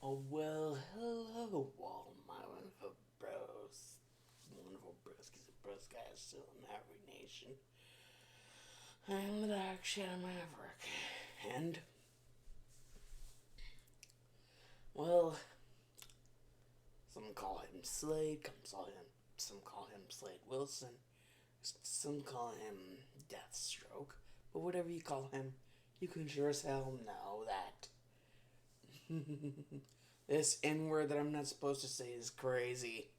Oh, well, hello, all my wonderful bros. Wonderful broskies and bros guys still in every nation. I'm the Dark Shadow Maverick. And, well, some call him Slade, some call him Slade Wilson, some call him Deathstroke. But whatever you call him, you can sure as hell know that this N word that I'm not supposed to say is crazy.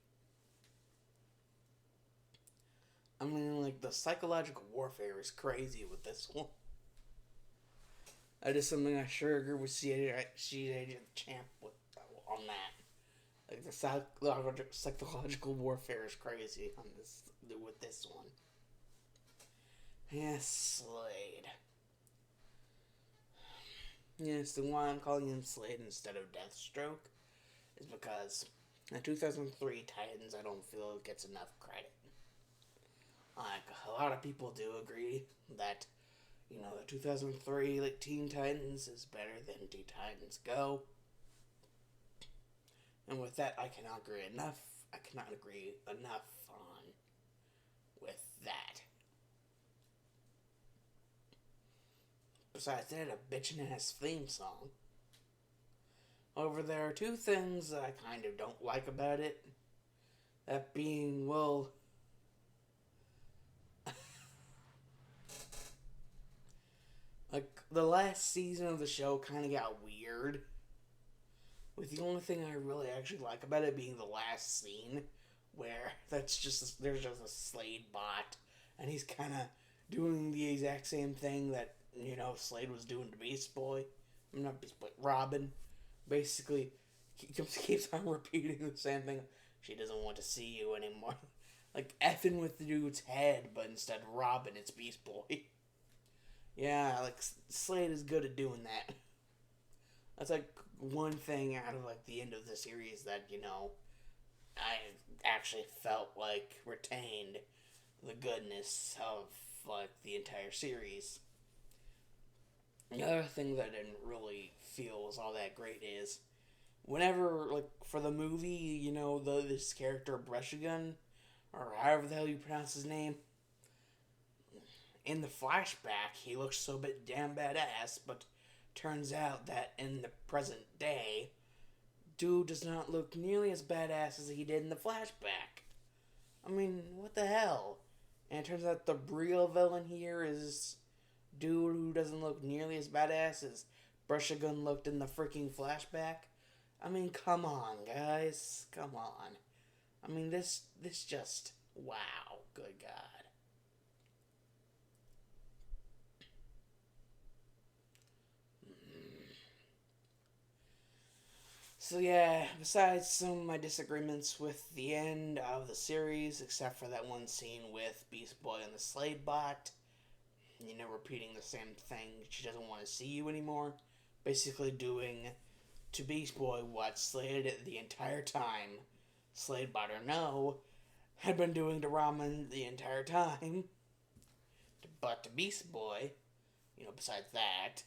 I mean, like, the psychological warfare is crazy with this one. That is something I sure agree with Sheet Agent Champ with on that. Like, the psychological warfare is crazy on this with this one. Yes, Slade. Yes, the why I'm calling him Slade instead of Deathstroke is because the 2003 Titans I don't feel gets enough credit. Like, a lot of people do agree that, the 2003 Teen Titans is better than Teen Titans Go. And with that, I cannot agree enough on with that. Besides, they had a bitchin' ass theme song. However, there are two things that I kind of don't like about it. That being, well, like, the last season of the show kind of got weird. With the only thing I really actually like about it being the last scene, where there's just a Slade bot, and he's kind of doing the exact same thing that Slade was doing to Beast Boy. I'm not Beast Boy, Robin. Basically, he keeps on repeating the same thing. She doesn't want to see you anymore. Like effing with the dude's head, but instead of Robin, it's Beast Boy. Yeah, like Slade is good at doing that. That's like one thing out of like the end of the series that I actually felt like retained the goodness of like the entire series. The other thing that I didn't really feel was all that great is whenever like for the movie, this character Brushagun or however the hell you pronounce his name. In the flashback, he looks so damn badass, but turns out that in the present day, dude does not look nearly as badass as he did in the flashback. I mean, what the hell? And it turns out the real villain here is dude who doesn't look nearly as badass as Brushagun looked in the freaking flashback. I mean, come on, guys. Come on. I mean, this just, wow. Good God. So yeah, besides some of my disagreements with the end of the series, except for that one scene with Beast Boy and the Slade bot, repeating the same thing, she doesn't want to see you anymore, basically doing to Beast Boy what Slade the entire time, Slade bot or no, had been doing to Ramen the entire time, but to Beast Boy, besides that,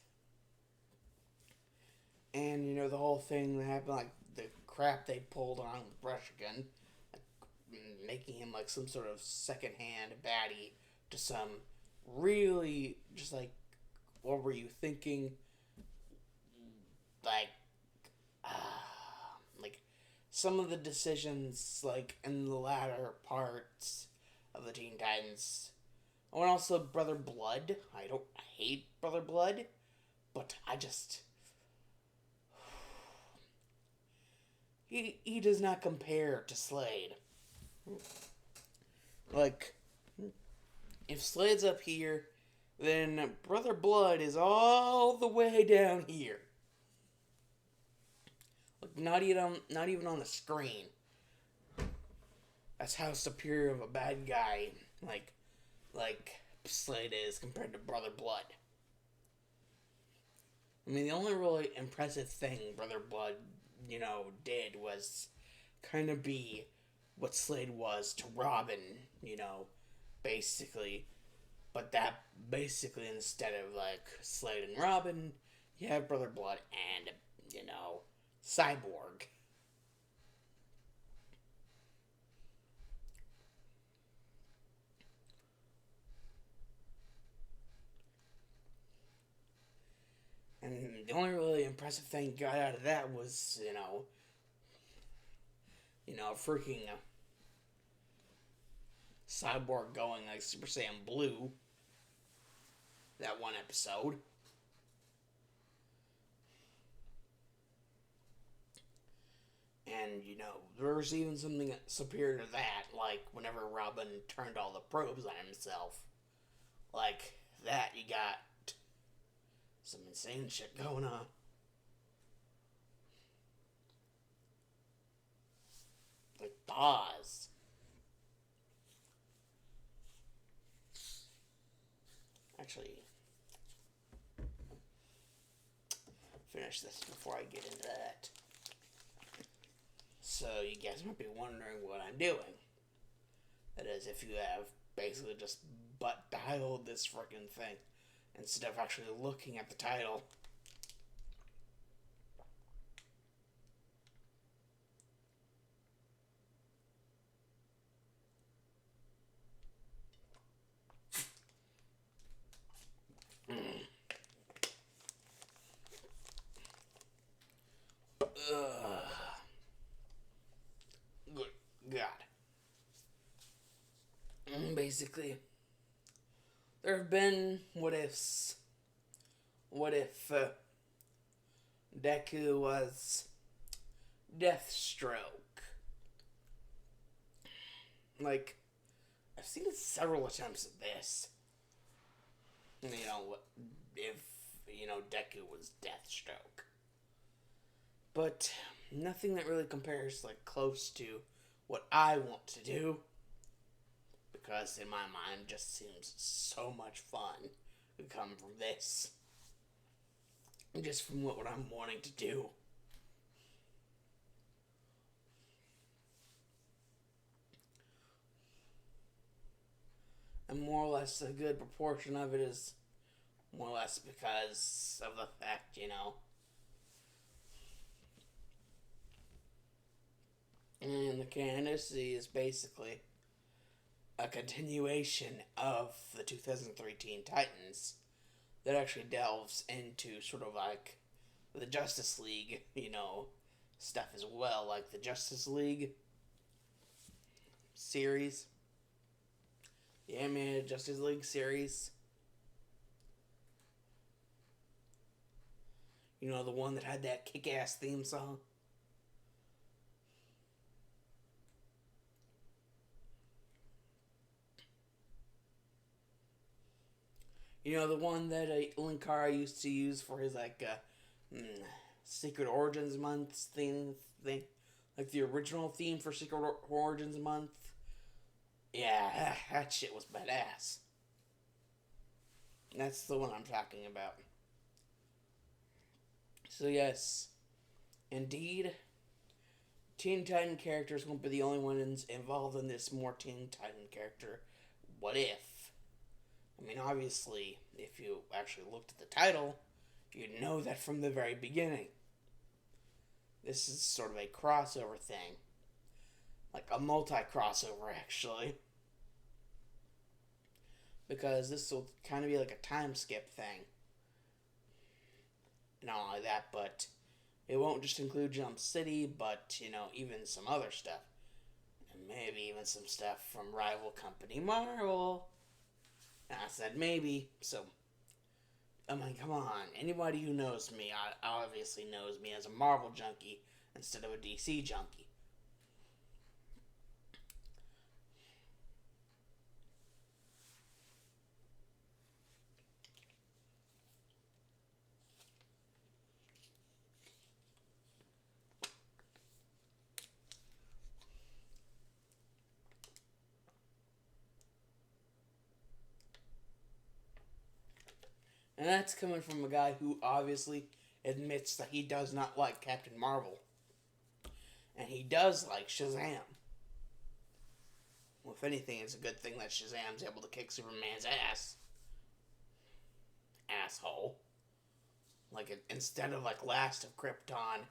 and the whole thing that happened, like the crap they pulled on with Brushagun, like, making him like some sort of second-hand baddie to some really just like, what were you thinking? Like, like some of the decisions like in the latter parts of the Teen Titans. Oh, and also Brother Blood. I hate Brother Blood, but I just he does not compare to Slade. Like, if Slade's up here, then Brother Blood is all the way down here. Like, not even on the screen. That's how superior of a bad guy, like Slade is compared to Brother Blood. I mean, the only really impressive thing Brother Blood, did was kind of be what Slade was to Robin, basically. But that basically, instead of like Slade and Robin, you have Brother Blood and, Cyborg. And the only really impressive thing got out of that was, freaking Cyborg going like Super Saiyan Blue. That one episode. And, there's even something superior to that, like whenever Robin turned all the probes on himself. Like that, you got some insane shit going on. Like pause. Actually, finish this before I get into that. So you guys might be wondering what I'm doing. That is, if you have basically just butt dialed this freaking thing instead of actually looking at the title. Good God. Basically, there have been what ifs. What if Deku was Deathstroke? Like, I've seen several attempts at this. If, Deku was Deathstroke. But nothing that really compares, close to what I want to do. Because in my mind, it just seems so much fun to come from this. Just from what I'm wanting to do. And more or less a good proportion of it is more or less because of the fact, and the candidacy is basically a continuation of the 2003 Teen Titans that actually delves into sort of like the Justice League, stuff as well, like the Justice League series. The animated Justice League series. The one that had that kick-ass theme song. The one that Linkara used to use for his, Secret Origins Month thing. Like the original theme for Secret Origins Month. Yeah, that shit was badass. That's the one I'm talking about. So yes, indeed, Teen Titan characters won't be the only ones involved in this more Teen Titan character. What if? I mean, obviously, if you actually looked at the title, you'd know that from the very beginning. This is sort of a crossover thing. Like a multi-crossover, actually. Because this will kind of be like a time skip thing. Not only that, but it won't just include Jump City, but, even some other stuff. And maybe even some stuff from rival company Marvel. And I said maybe, so, I mean, come on. Anybody who knows me obviously knows me as a Marvel junkie instead of a DC junkie. And that's coming from a guy who obviously admits that he does not like Captain Marvel. And he does like Shazam. Well, if anything, it's a good thing that Shazam's able to kick Superman's ass. Asshole. Instead of Last of Krypton,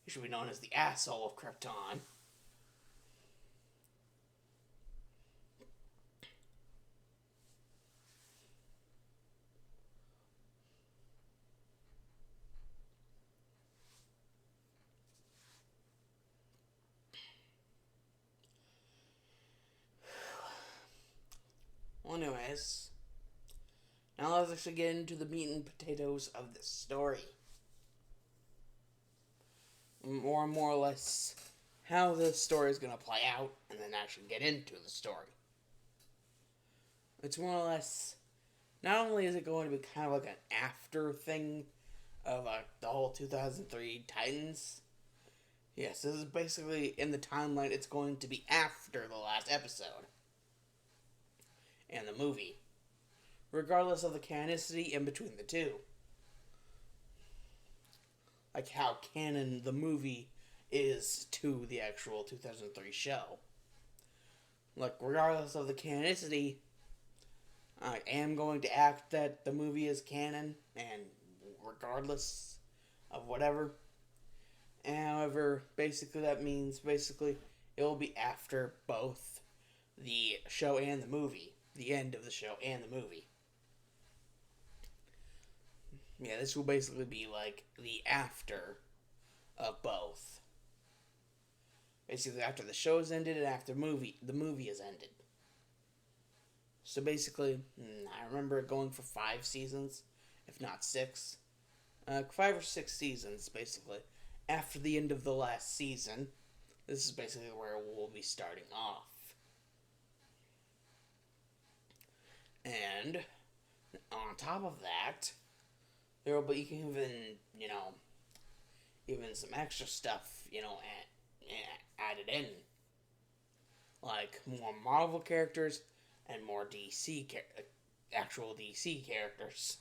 He should be known as the asshole of Krypton. Well, anyways, now let's actually get into the meat and potatoes of this story. More or less how the story is going to play out, and then actually get into the story. It's more or less, not only is it going to be kind of like an after thing of the whole 2003 Titans. Yes, this is basically in the timeline. It's going to be after the last episode and the movie, regardless of the canonicity in between the two. Like how canon the movie is to the actual 2003 show. Like, regardless of the canonicity, I am going to act that the movie is canon, and regardless of whatever. However, basically that means it will be after both the show and the movie. The end of the show and the movie. Yeah, this will basically be like the after of both. Basically, after the show's ended and after the movie has ended. So basically, I remember it going for 5 seasons, if not 6. 5 or 6 seasons, basically. After the end of the last season, this is basically where we'll be starting off. And on top of that, there will be even some extra stuff, added in. Like more Marvel characters and more actual DC characters.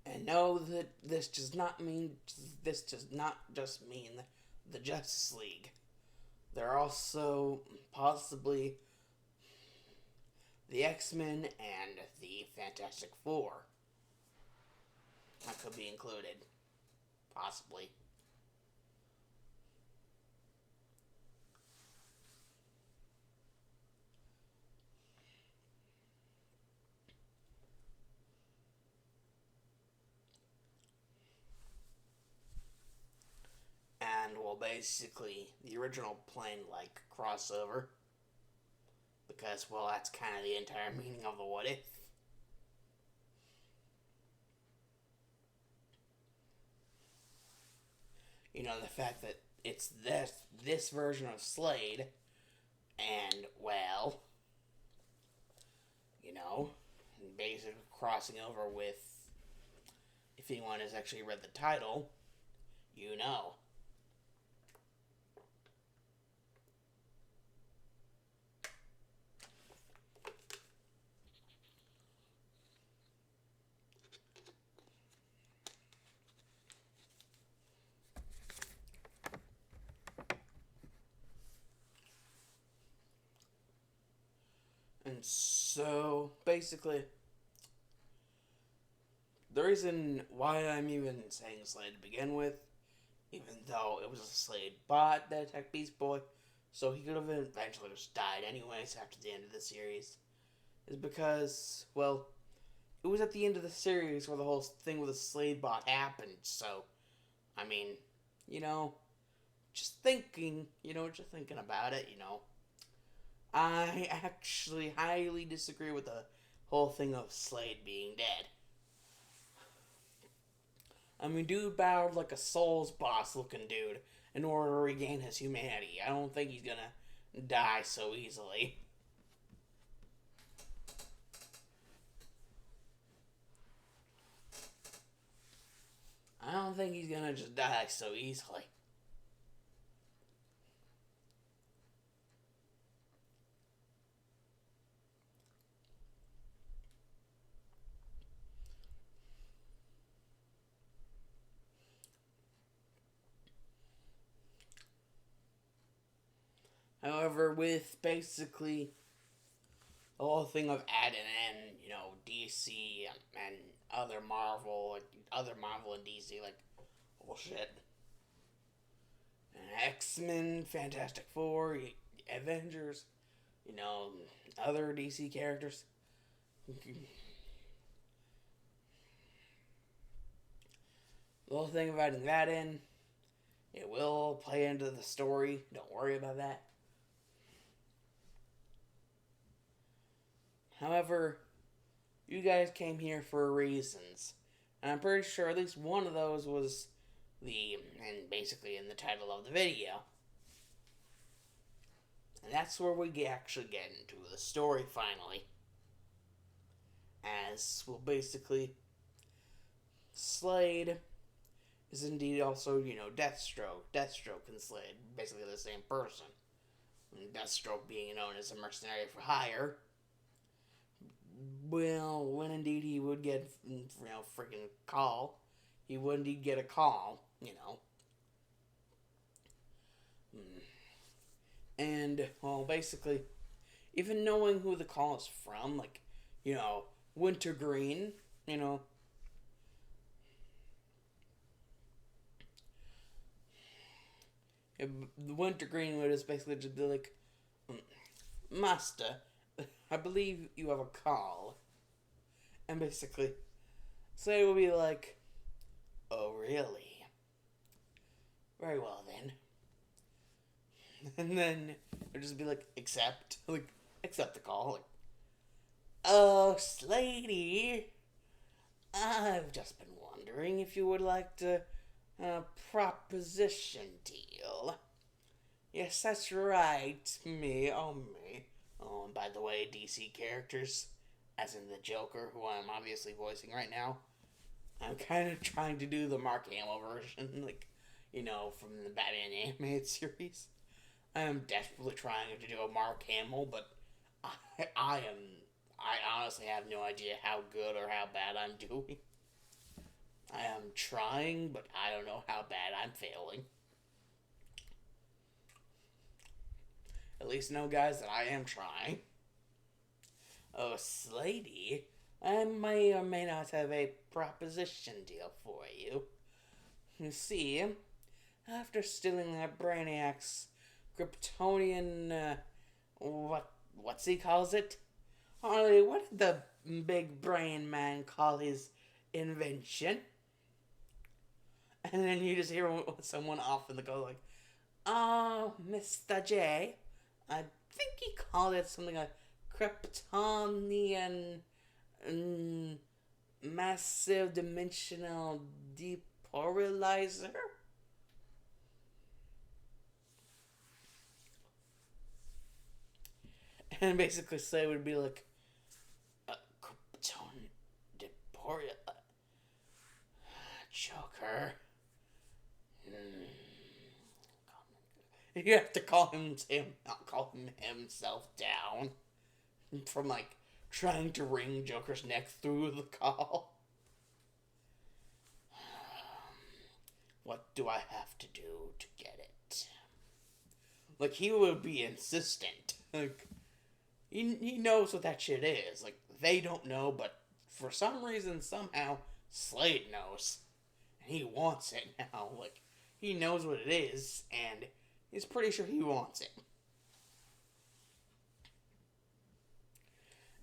And know that this does not just mean the Justice League. There are also possibly the X-Men and the Fantastic Four that could be included. Possibly. And, well, basically, the original plane, crossover. Because, well, that's kind of the entire meaning of the what if. The fact that it's this version of Slade, and, well, basically crossing over with, if anyone has actually read the title, you know. And so, basically, the reason why I'm even saying Slade to begin with, even though it was a Slade bot that attacked Beast Boy, so he could have eventually just died anyways after the end of the series, is because, well, it was at the end of the series where the whole thing with the Slade bot happened, so, I mean, just thinking about it, I actually highly disagree with the whole thing of Slade being dead. I mean, dude battled like a Souls boss looking dude in order to regain his humanity. I don't think he's gonna die so easily. I don't think he's gonna just die so easily. However, with basically the whole thing of adding in, DC and other Marvel and DC, like, bullshit. X-Men, Fantastic Four, Avengers, other DC characters. The whole thing of adding that in, it will play into the story. Don't worry about that. However, you guys came here for reasons. And I'm pretty sure at least one of those was and basically in the title of the video. And that's where we actually get into the story finally. As, well, basically, Slade is indeed also, Deathstroke. Deathstroke and Slade, basically the same person. Deathstroke being known as a mercenary for hire. Well, when indeed he would get, freaking call, he would indeed get a call, And, well, basically, even knowing who the call is from, like, Wintergreen, the Wintergreen would just basically just be like, Master, I believe you have a call. And basically, Slade would be like, oh, really? Very well, then. And then it would just be like, accept the call. Like, oh, Slady, I've just been wondering if you would like to proposition deal. Yes, that's right. Me. Oh, and by the way, DC characters, as in the Joker, who I'm obviously voicing right now, I'm kind of trying to do the Mark Hamill version, like, from the Batman animated series. I am desperately trying to do a Mark Hamill, but I honestly have no idea how good or how bad I'm doing. I am trying, but I don't know how bad I'm failing. At least know, guys, that I am trying. Oh, Slady, I may or may not have a proposition deal for you. You see, after stealing that Brainiac's Kryptonian, what's he calls it? Harley, what did the big brain man call his invention? And then you just hear someone off in the go like, oh, Mr. J, I think he called it something like Kryptonian massive dimensional depolarizer. And basically Slade would be like, Krypton depolarizer. Joker. You have to call him himself down from like trying to wring Joker's neck through the call. What do I have to do to get it? Like, he would be insistent. Like, he knows what that shit is. Like, they don't know, but for some reason, somehow, Slade knows. And he wants it now. Like, he knows what it is, and he's pretty sure he wants it.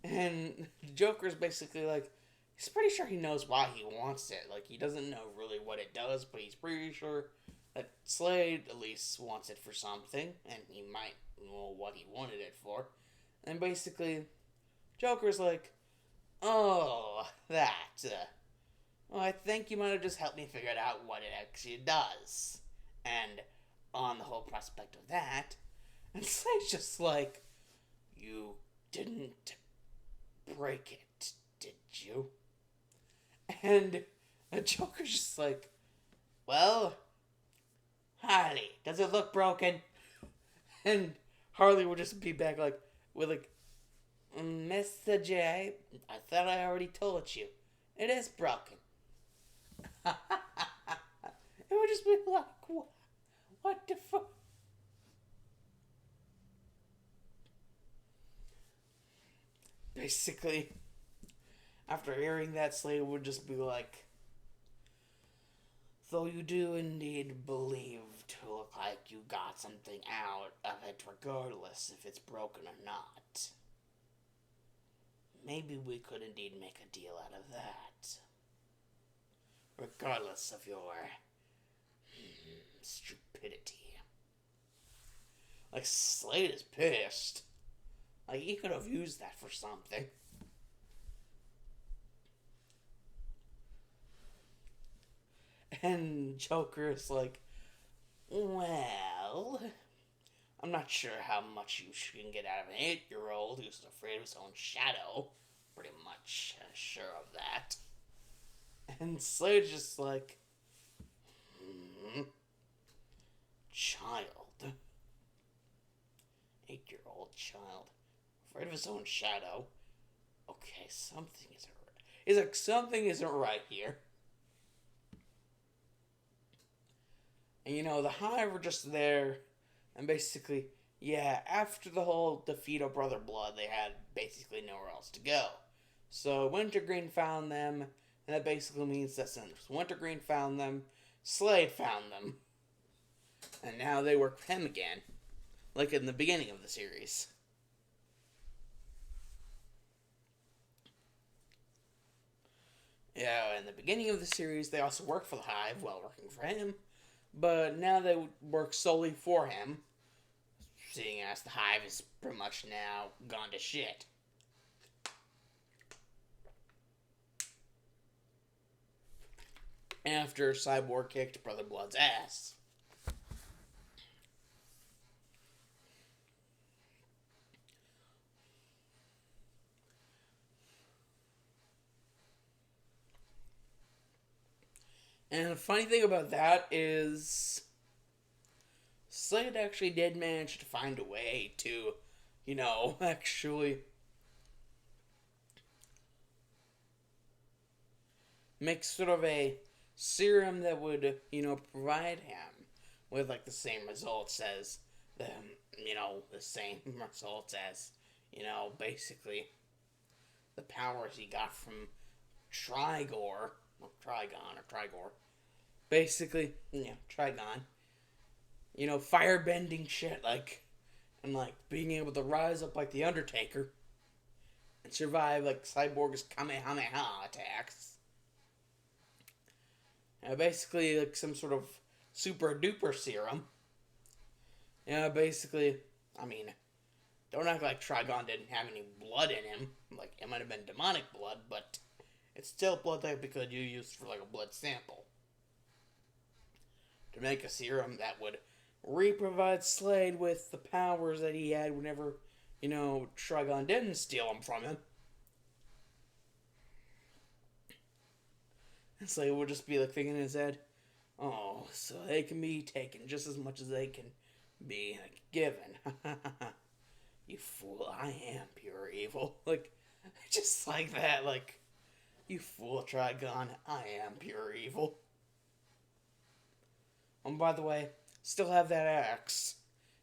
And Joker's basically like, he's pretty sure he knows why he wants it. Like, he doesn't know really what it does, but he's pretty sure that Slade at least wants it for something, and he might know what he wanted it for. And basically, Joker's like, oh, that. Well, I think you might have just helped me figure out what it actually does. And on the whole prospect of that, and Slade's just like, you didn't break it, did you? And the Joker's just like, well, Harley, does it look broken? And Harley would just be back like, with like, Mr. J, I thought I already told you. It is broken. It would just be like, what the fuck? basically, after hearing that, Slade would just be like, though you do indeed believe to look like you got something out of it, regardless if it's broken or not. Maybe we could indeed make a deal out of that. Regardless of your stupidity. Like, Slade is pissed. Like, he could have used that for something. And Joker is like, well, I'm not sure how much you can get out of an 8-year-old who's afraid of his own shadow. Pretty much sure of that. And Slade's just like, child. 8-year-old child. Afraid of his own shadow. Okay, something isn't right. He's like, something isn't right here. And the Hive were just there, and basically, after the whole defeat of Brother Blood, they had basically nowhere else to go. So Wintergreen found them, and that basically means that since Wintergreen found them, Slade found them. And now they work with him again, like in the beginning of the series. Yeah, in the beginning of the series, they also worked for the Hive while working for him. But now they work solely for him, seeing as the Hive is pretty much now gone to shit. After Cyborg kicked Brother Blood's ass. And the funny thing about that is Slade actually did manage to find a way to, actually make sort of a serum that would, provide him with, like, the same results as the same results as, basically the powers he got from Trigor, or Trigon, or Trigor. Basically, Trigon. Firebending shit, and being able to rise up like the Undertaker and survive like Cyborg's Kamehameha attacks. Basically, like some sort of super duper serum. Basically, don't act like Trigon didn't have any blood in him. Like, it might have been demonic blood, but it's still blood that could you use for like a blood sample. To make a serum that would re-provide Slade with the powers that he had whenever, Trigon didn't steal them from him. And Slade would just be like thinking in his head, oh, so they can be taken just as much as they can be given. You fool, I am pure evil. Just like that, you fool, Trigon, I am pure evil. And by the way, still have that axe.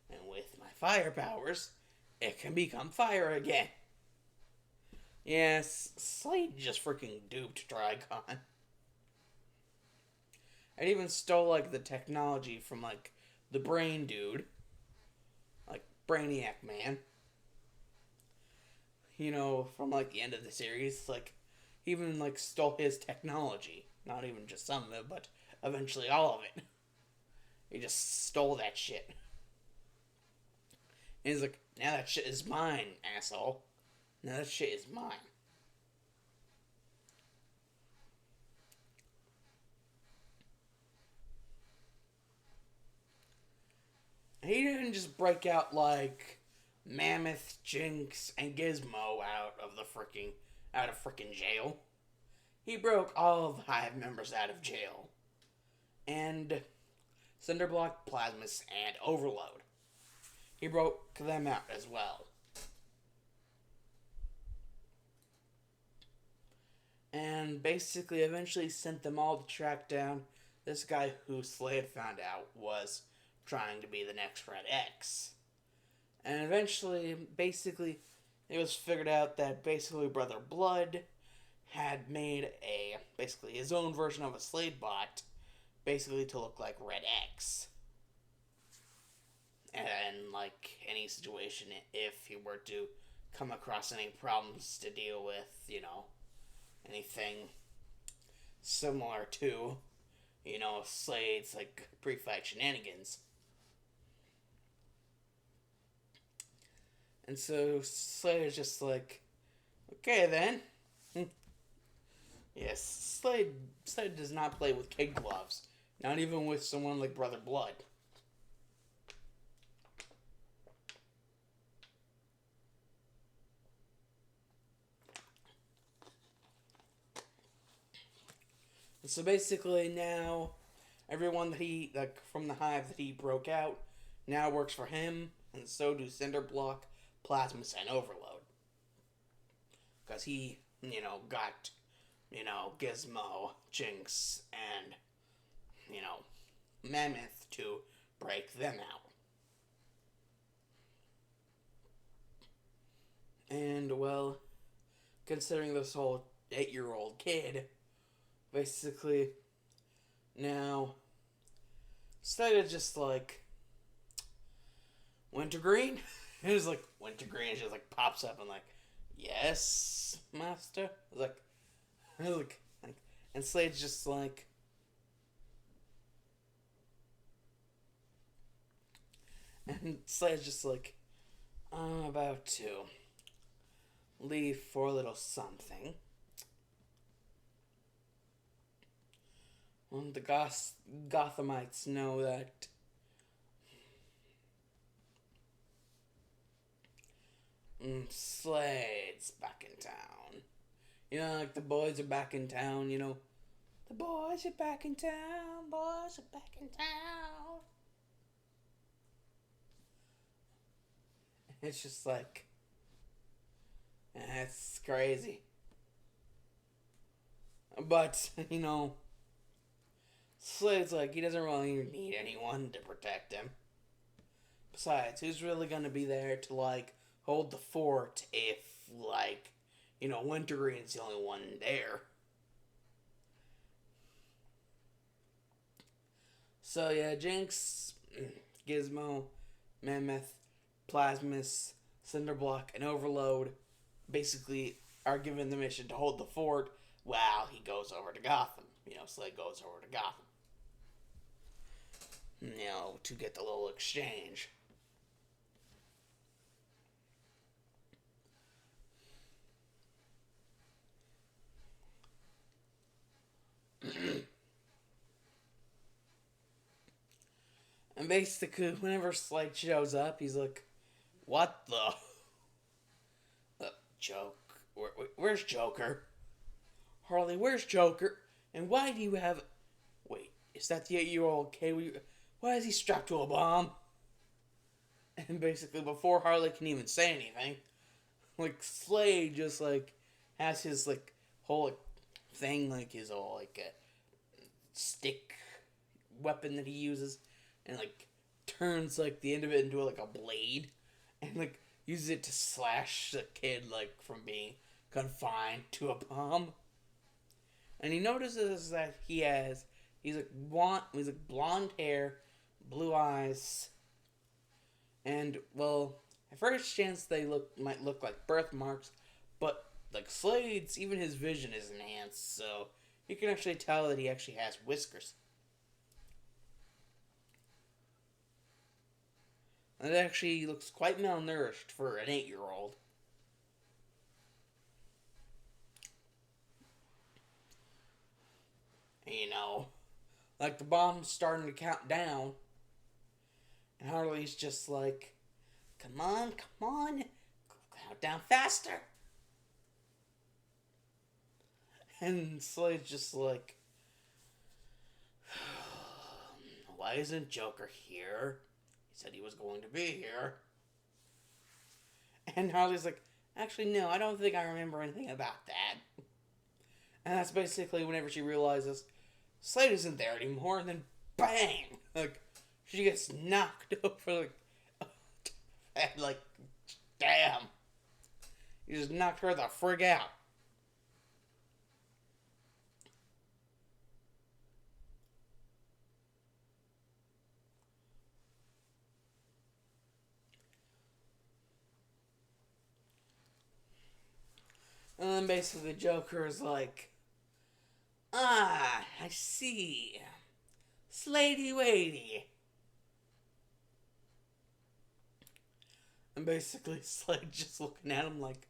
And with my fire powers, it can become fire again. Yes, Slade just freaking duped Trigon. And even stole, the technology from, the brain dude. Brainiac Man. From, the end of the series. Even, stole his technology. Not even just some of it, but eventually all of it. He just stole that shit. And he's like, now that shit is mine, asshole. Now that shit is mine. He didn't just break out Mammoth, Jinx, and Gizmo out of freaking jail. He broke all of the Hive members out of jail. And Cinderblock, Plasmus, and Overload. He broke them out as well. And basically eventually sent them all to track down this guy who Slade found out was trying to be the next Red X. And eventually, basically, it was figured out that basically Brother Blood had made a basically his own version of a Slade bot, basically to look like Red X. And like any situation, if he were to come across any problems to deal with, anything similar to, Slade's like pre-fight shenanigans. And so Slade is just like, okay then. Yes, Slade does not play with kid gloves. Not even with someone like Brother Blood. And so basically now, everyone that he, like, from the hive that he broke out, now works for him, and so do Cinderblock, Plasmus, and Overload. Because he, got, Gizmo, Jinx, and, Mammoth to break them out. And, well, considering this whole 8-year-old kid, basically, now, instead of just like, Wintergreen? It was like, Wintergreen just like pops up and like, yes, master? Like, and Slade's just like, and Slade's just like, I'm about to leave for a little something. Well, the Gothamites know that Slade's back in town. Like the boys are back in town, The boys are back in town, boys are back in town. It's just like, it's crazy. But, Slade's like, he doesn't really need anyone to protect him. Besides, who's really gonna be there to, like, hold the fort if, like, Wintergreen's the only one there? So, yeah, Jinx, Gizmo, Mammoth, Plasmus, Cinderblock, and Overload basically are given the mission to hold the fort while he goes over to Gotham. Slade goes over to Gotham. To get the little exchange. And basically, whenever Slade shows up, he's like, what the? Where's Joker? Harley, where's Joker? And why do you have... Wait, is that the 8-year-old kid? Why is he strapped to a bomb? And basically, before Harley can even say anything, like, Slade just, like, has his, like, whole, like, thing, like, his whole, like, stick weapon that he uses, and, like, turns, like, the end of it into, like, a blade, and, like, uses it to slash the kid, like, from being confined to a bomb. And he notices that he's like blonde hair, blue eyes, and, well, at first chance they might look like birthmarks, but, like, Slade's, even his vision is enhanced, so you can actually tell that he actually has whiskers. And it actually looks quite malnourished for an 8-year-old. Like, the bomb's starting to count down, and Harley's just like, come on, count down faster. And Slade's just like, why isn't Joker here? He said he was going to be here. And Harley's like, actually, no, I don't think I remember anything about that. And that's basically whenever she realizes Slade isn't there anymore, and then bang! Like, she gets knocked over, like, and, like, damn. He just knocked her the frig out. And then basically the Joker is like, ah, I see. Slady Wady. And basically Slade just looking at him like,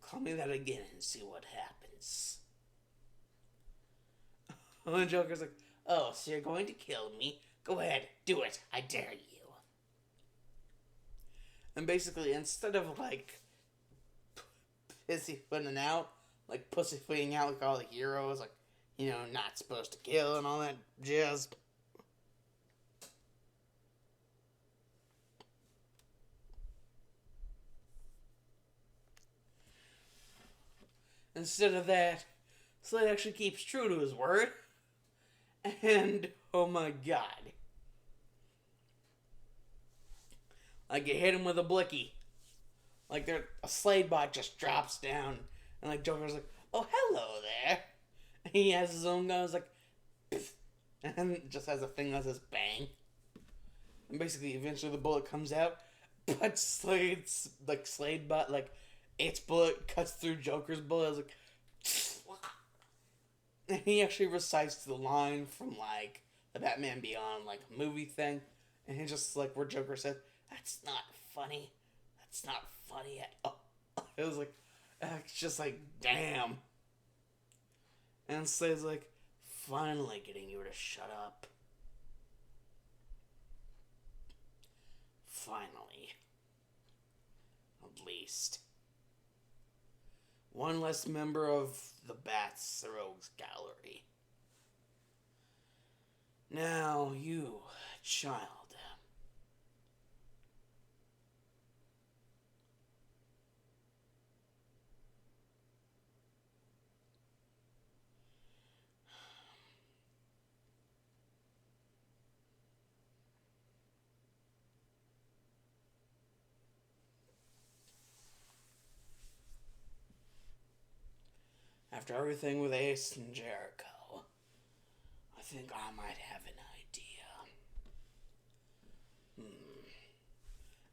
call me that again and see what happens. And the Joker's like, oh, so you're going to kill me? Go ahead, do it. I dare you. And basically, instead of like pussyfooting out, like pussyfooting out like all the heroes, like, you know, not supposed to kill and all that jazz. Instead of that, Slade actually keeps true to his word. And, oh my god. Like, you hit him with a blicky. Like, a Slade bot just drops down. And, like, Joker's like, oh, hello there. And he has his own gun. It's like, pfft, and just has a thing that says bang. And basically, eventually the bullet comes out. But Slade's, like, Slade bot, like, its bullet cuts through Joker's bullet. It's like, and he actually recites the line from, like, the Batman Beyond, like, movie thing. And he just, like, where Joker said, that's not funny. That's not funny at all. It was like, it's just like, damn. And Slade's like, finally getting you to shut up. Finally. At least. One less member of the Bats Rogues Gallery. Now, you, child. After everything with Ace and Jericho, I think I might have an idea.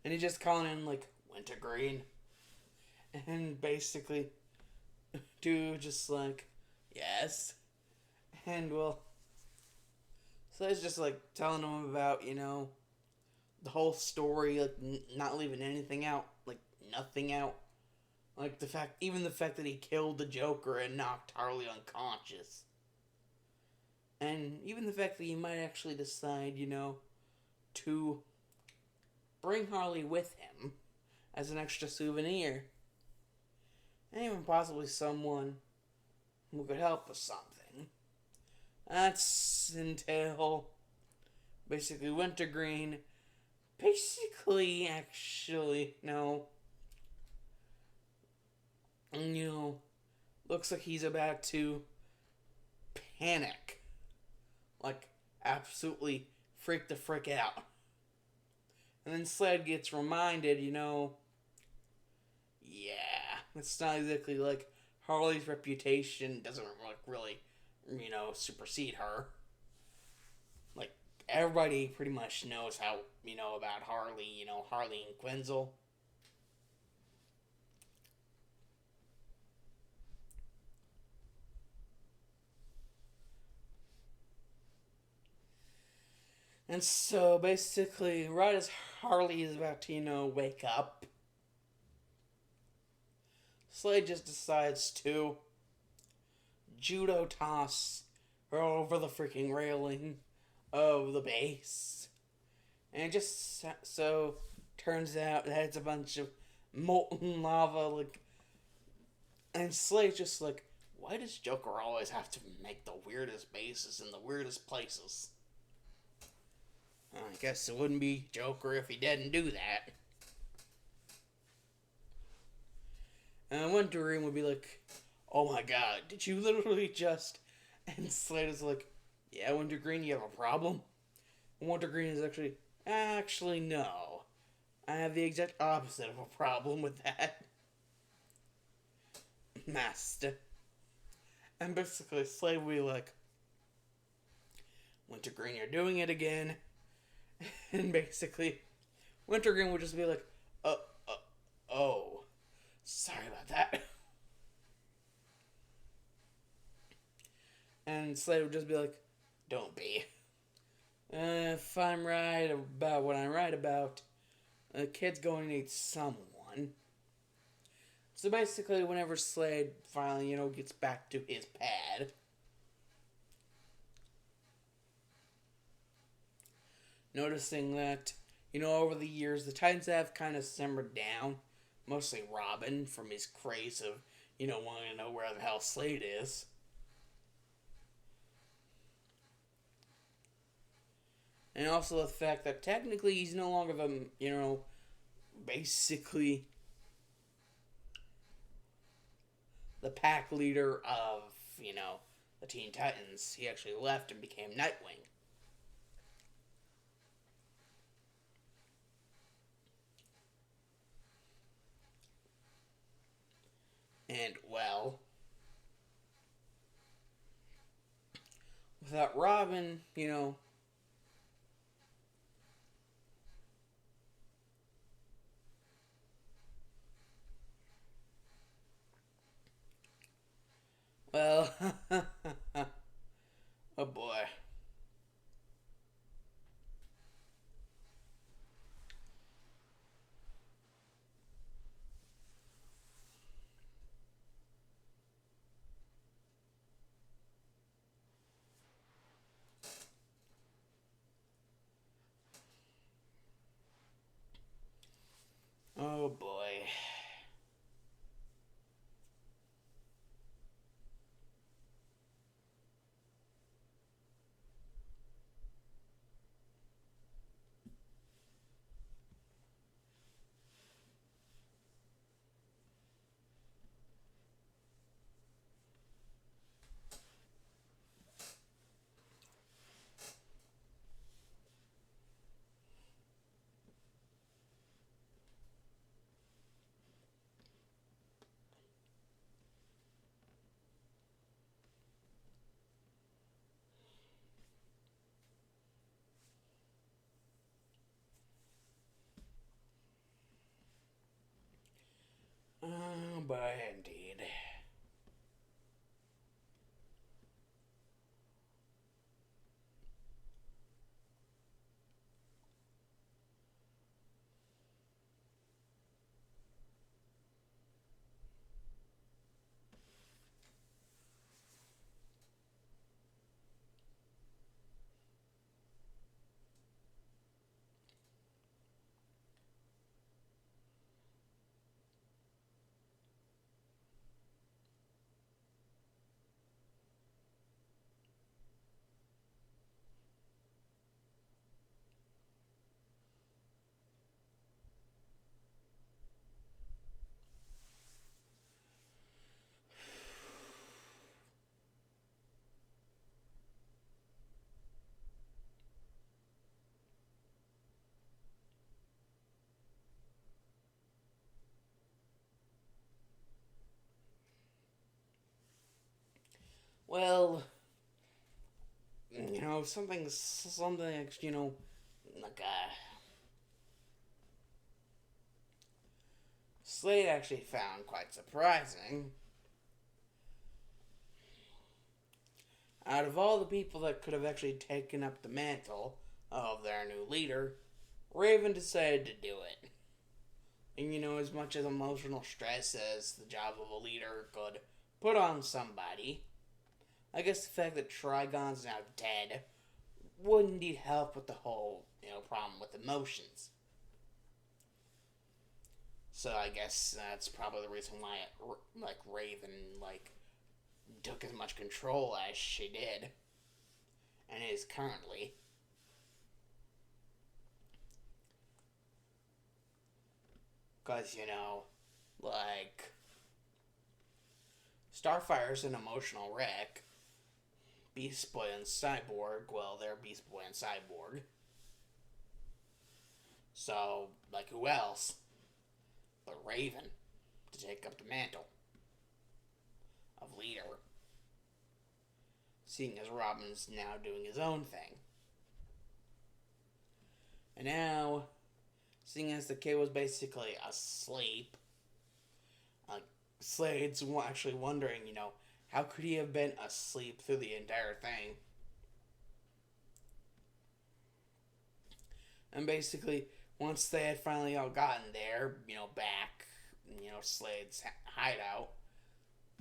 And he's just calling in, like, Wintergreen. And basically, dude just like, yes. And, well, so he's just, like, telling him about, you know, the whole story, like, not leaving anything out, like, nothing out. Like, even the fact that he killed the Joker and knocked Harley unconscious. And even the fact that he might actually decide, you know, to bring Harley with him as an extra souvenir. And even possibly someone who could help with something. That's until basically Wintergreen basically actually, no, you know, looks like he's about to panic. Like, absolutely freak the frick out. And then Slade gets reminded, you know, yeah, it's not exactly like Harley's reputation doesn't like really, you know, supersede her. Like, everybody pretty much knows how, you know, about Harley, you know, Harley and Quinzel. And so basically, right as Harley is about to, you know, wake up, Slade just decides to judo toss her over the freaking railing of the base. And it just so turns out that it's a bunch of molten lava, like, and Slade's just like, why does Joker always have to make the weirdest bases in the weirdest places? I guess it wouldn't be Joker if he didn't do that. And Wintergreen would be like, oh my god, did you literally just... And Slade is like, yeah, Wintergreen, you have a problem? And Wintergreen is actually, no. I have the exact opposite of a problem with that. messed. And basically, Slade will be like, Wintergreen, you're doing it again. And basically, Wintergreen would just be like, uh, uh, oh, sorry about that. And Slade would just be like, don't be. If I'm right about what I'm right about, a kid's going to need someone. So basically, whenever Slade finally, gets back to his pad, noticing that, over the years, the Titans have kind of simmered down. Mostly Robin, from his craze of, wanting to know where the hell Slade is. And also the fact that technically he's no longer the, basically the pack leader of, the Teen Titans. He actually left and became Nightwing. And, well, without Robin, well, oh boy. Oh boy. Oh boy, indeed. Well, something, like Slade actually found quite surprising. Out of all the people that could have actually taken up the mantle of their new leader, Raven decided to do it. And as much as emotional stress as the job of a leader could put on somebody, I guess the fact that Trigon's now dead would indeed help with the whole, problem with emotions. So I guess that's probably the reason why, Raven, took as much control as she did, and is currently. Because, like, Starfire's an emotional wreck. Beast Boy and Cyborg, well, they're Beast Boy and Cyborg. So, who else but Raven to take up the mantle? of leader, seeing as Robin's now doing his own thing. And now, seeing as the kid was basically asleep, Slade's actually wondering, how could he have been asleep through the entire thing? And basically, once they had finally all gotten there, back, Slade's hideout,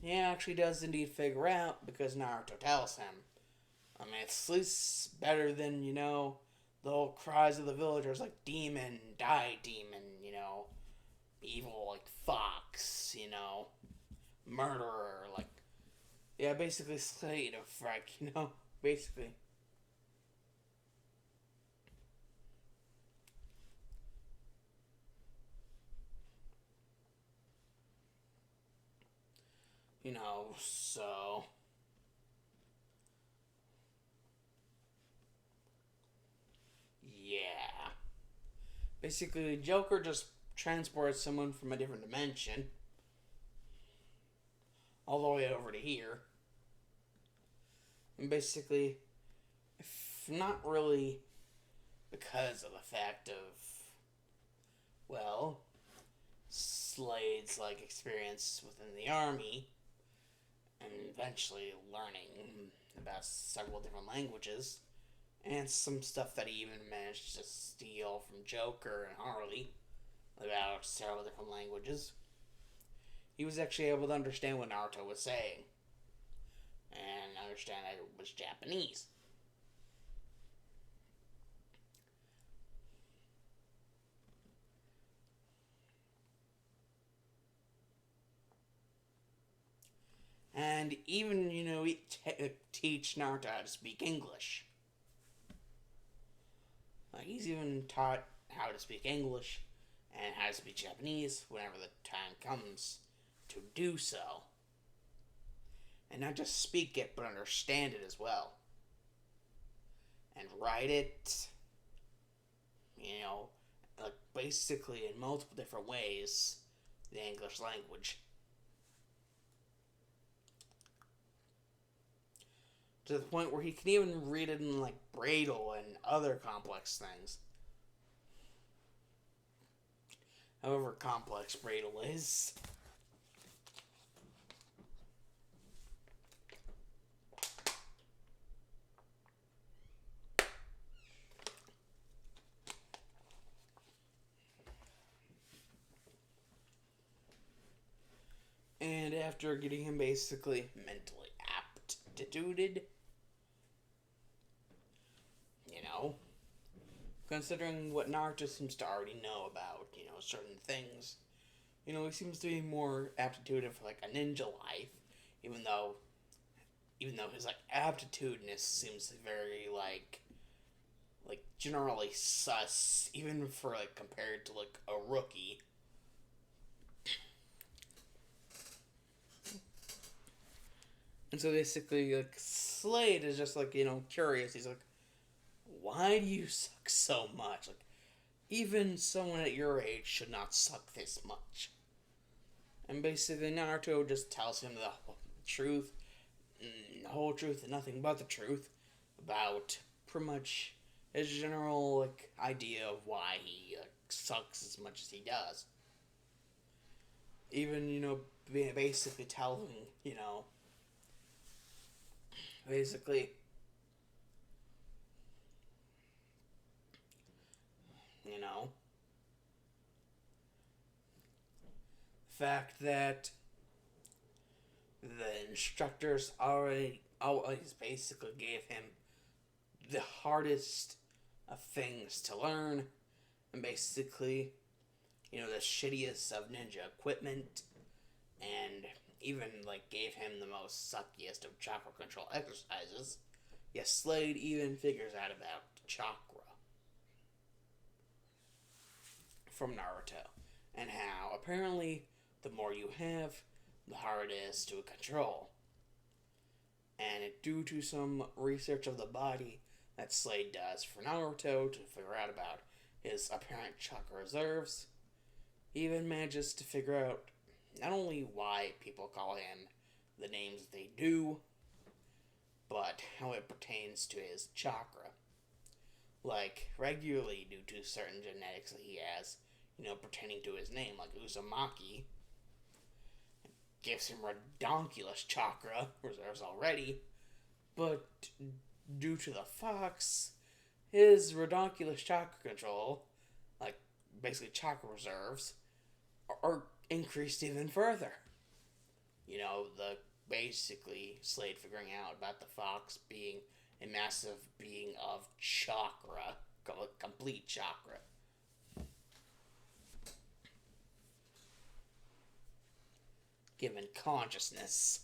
he actually does indeed figure out because Naruto tells him. I mean, it's at least better than, the whole cries of the villagers like demon, die demon, evil like fox, murderer, like, yeah, basically Slade of Freck, basically. So. Yeah. Basically, Joker just transports someone from a different dimension all the way over to here. And basically, if not really because of the fact of, well, Slade's experience within the army and eventually learning about several different languages and some stuff that he even managed to steal from Joker and Harley about several different languages. He was actually able to understand what Naruto was saying and understand that it was Japanese. And even, teach Naruto how to speak English. He's even taught how to speak English and how to speak Japanese whenever the time comes to do so. And not just speak it, but understand it as well. And write it, basically in multiple different ways, the English language. To the point where he can even read it in Braille and other complex things. However complex Braille is. And after getting him basically mentally aptitude, considering what Naruto seems to already know about, certain things, he seems to be more aptitude for a ninja life, even though his aptitudeness seems very generally sus, even for compared to a rookie. And so basically, Slade is just curious. He's like, why do you suck so much? Even someone at your age should not suck this much. And basically, Naruto just tells him the whole truth, the whole truth, and nothing but the truth about pretty much his general idea of why he sucks as much as he does. Even basically telling basically fact that the instructors always basically gave him the hardest of things to learn, and basically, the shittiest of ninja equipment, and even gave him the most suckiest of chakra control exercises. Yes, Slade even figures out about chakra from Naruto, and how apparently the more you have, the harder it is to control. And due to some research of the body that Slade does for Naruto to figure out about his apparent chakra reserves, he even manages to figure out not only why people call him the names that they do, but how it pertains to his chakra. Like, regularly, due to certain genetics that he has, pertaining to his name, like Uzumaki, gives him redonkulous chakra reserves already, but due to the fox, his redonkulous chakra control, like basically chakra reserves, are increased even further. The basically Slade figuring out about the fox being a massive being of chakra, complete chakra. Given consciousness.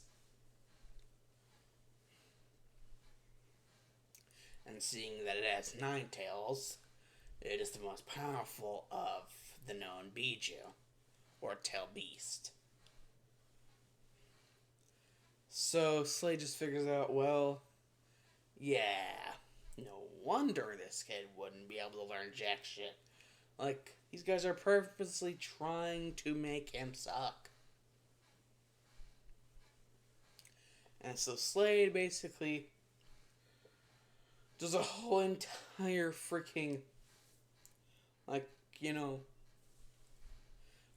And seeing that it has 9 tails, it is the most powerful of the known Biju, or tail beast. So Slade just figures out, well, yeah, no wonder this kid wouldn't be able to learn jack shit. Like, these guys are purposely trying to make him suck. And so Slade basically does a whole entire freaking,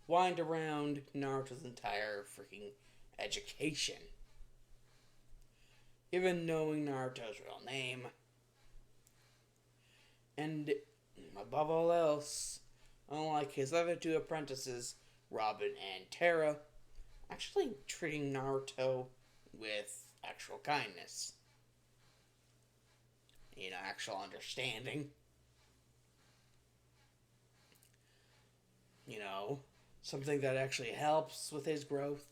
wind around Naruto's entire freaking education. Even knowing Naruto's real name. And above all else, unlike his other 2 apprentices, Robin and Terra, actually treating Naruto with actual kindness. Actual understanding. Something that actually helps with his growth.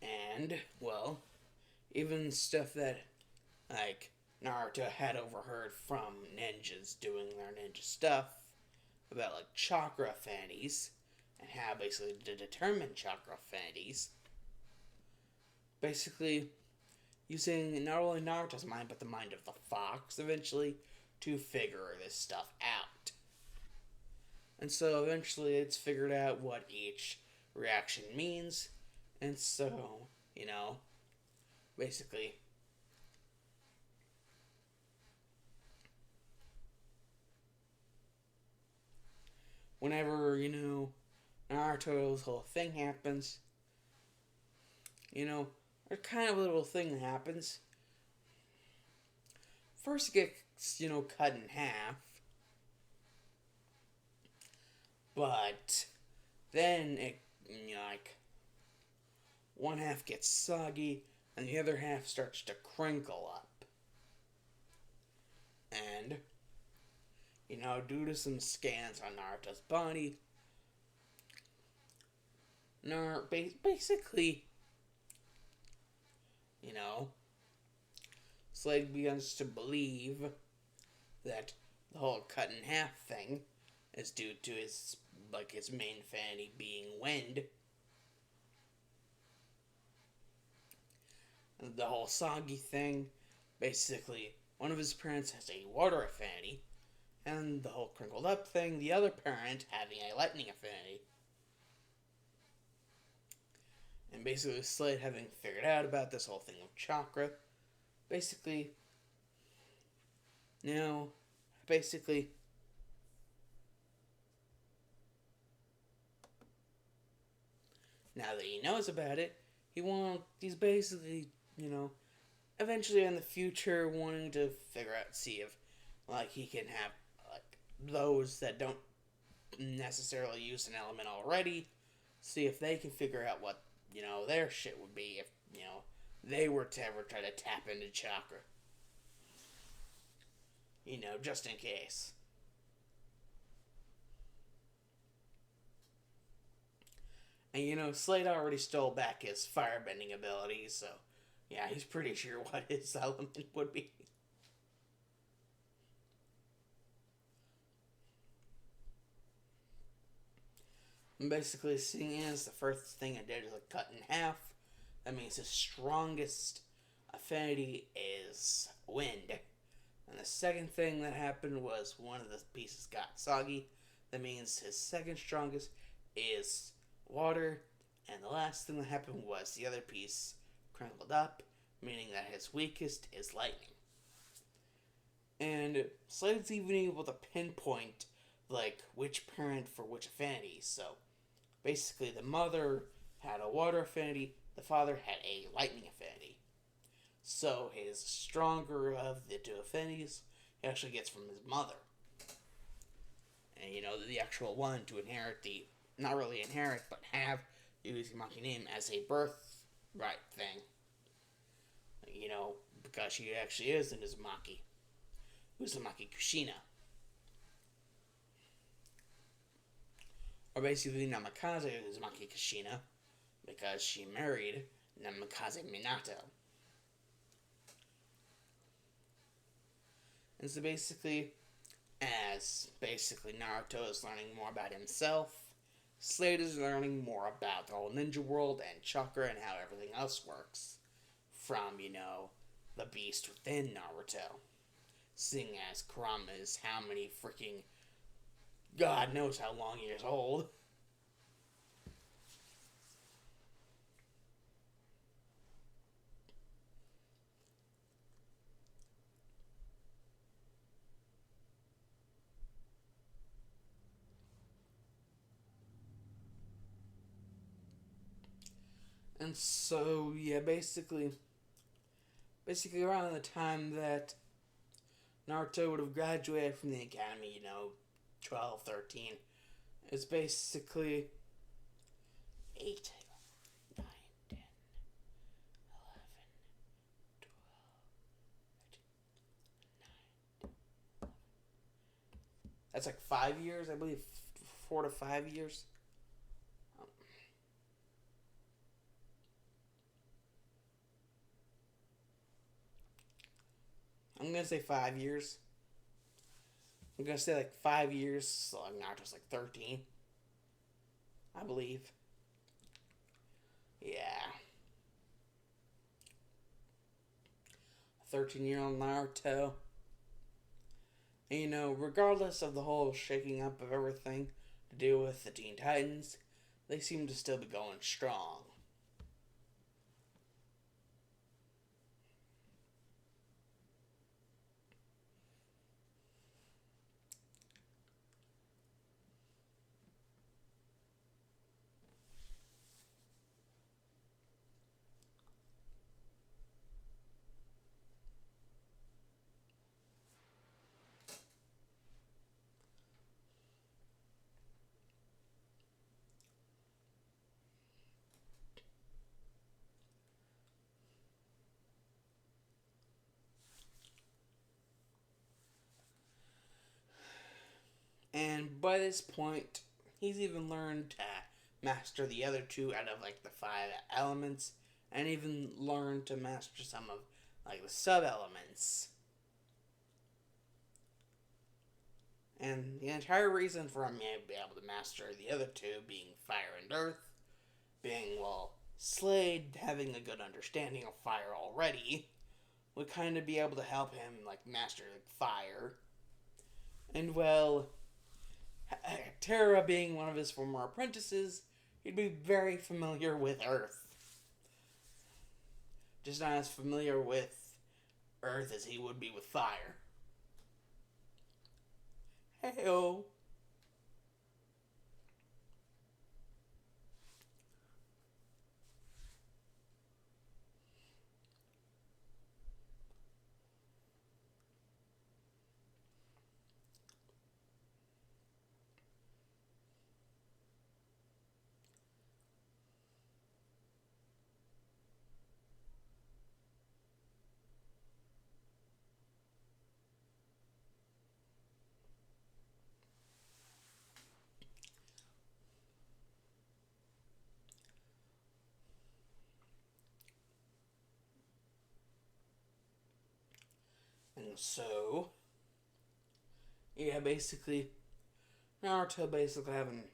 And, well, even stuff that, Naruto had overheard from ninjas doing their ninja stuff about, chakra affinities and how basically to determine chakra affinities. Basically, using not only Naruto's mind, but the mind of the fox eventually to figure this stuff out. And so eventually it's figured out what each reaction means. And so, basically, whenever, Naruto's whole thing happens, there's kind of a little thing that happens. First it gets, cut in half. But then it, one half gets soggy and the other half starts to crinkle up. And, due to some scans on Naruto's body, basically, Slade begins to believe that the whole cut in half thing is due to his main affinity being wind. And the whole soggy thing, basically, one of his parents has a water affinity, and the whole crinkled up thing, the other parent having a lightning affinity. And basically, Slade having figured out about this whole thing of chakra, basically, now that he knows about it, he's basically, eventually in the future wanting to figure out, see if, he can have, those that don't necessarily use an element already, see if they can figure out what, their shit would be if, they were to ever try to tap into chakra. Just in case. And Slade already stole back his firebending abilities, so yeah, he's pretty sure what his element would be. And basically, seeing as the first thing it did is cut in half, that means his strongest affinity is wind. And the second thing that happened was one of the pieces got soggy. That means his second strongest is water. And the last thing that happened was the other piece crinkled up, meaning that his weakest is lightning. And Slade's even able to pinpoint, like, which parent for which affinity. So, basically, the mother had a water affinity, the father had a lightning affinity. So, his stronger of the two affinities he actually gets from his mother. And, the actual one to inherit the, not really inherit, but have the Uzumaki name as a birthright thing. Because she actually is an Uzumaki Kushina. Or basically Namikaze Uzumaki Kushina, because she married Namikaze Minato. And so basically, as Naruto is learning more about himself, Slade is learning more about the whole ninja world and chakra and how everything else works. From, the beast within Naruto. Seeing as Kurama is how many freaking God knows how long years old. And so, yeah, basically around the time that Naruto would have graduated from the academy, 12, 13, it's basically 8, 9, 10, 11, 12, 13, 9. That's like 5 years, I believe, 4 to 5 years. I'm gonna say 5 years. I'm gonna say like 5 years, so Naruto's like 13, I believe. Yeah. 13-year-old Naruto. And, regardless of the whole shaking up of everything to do with the Teen Titans, they seem to still be going strong. And by this point, he's even learned to master the other two out of like the 5 elements, and even learned to master some of like the sub elements. And the entire reason for him being able to master the other two, being fire and earth, being, well, Slade having a good understanding of fire already, would kind of be able to help him like master like, fire. And, well, Terra being one of his former apprentices, he'd be very familiar with Earth. Just not as familiar with Earth as he would be with fire. Hey-oh. And so, yeah, basically, Naruto basically having,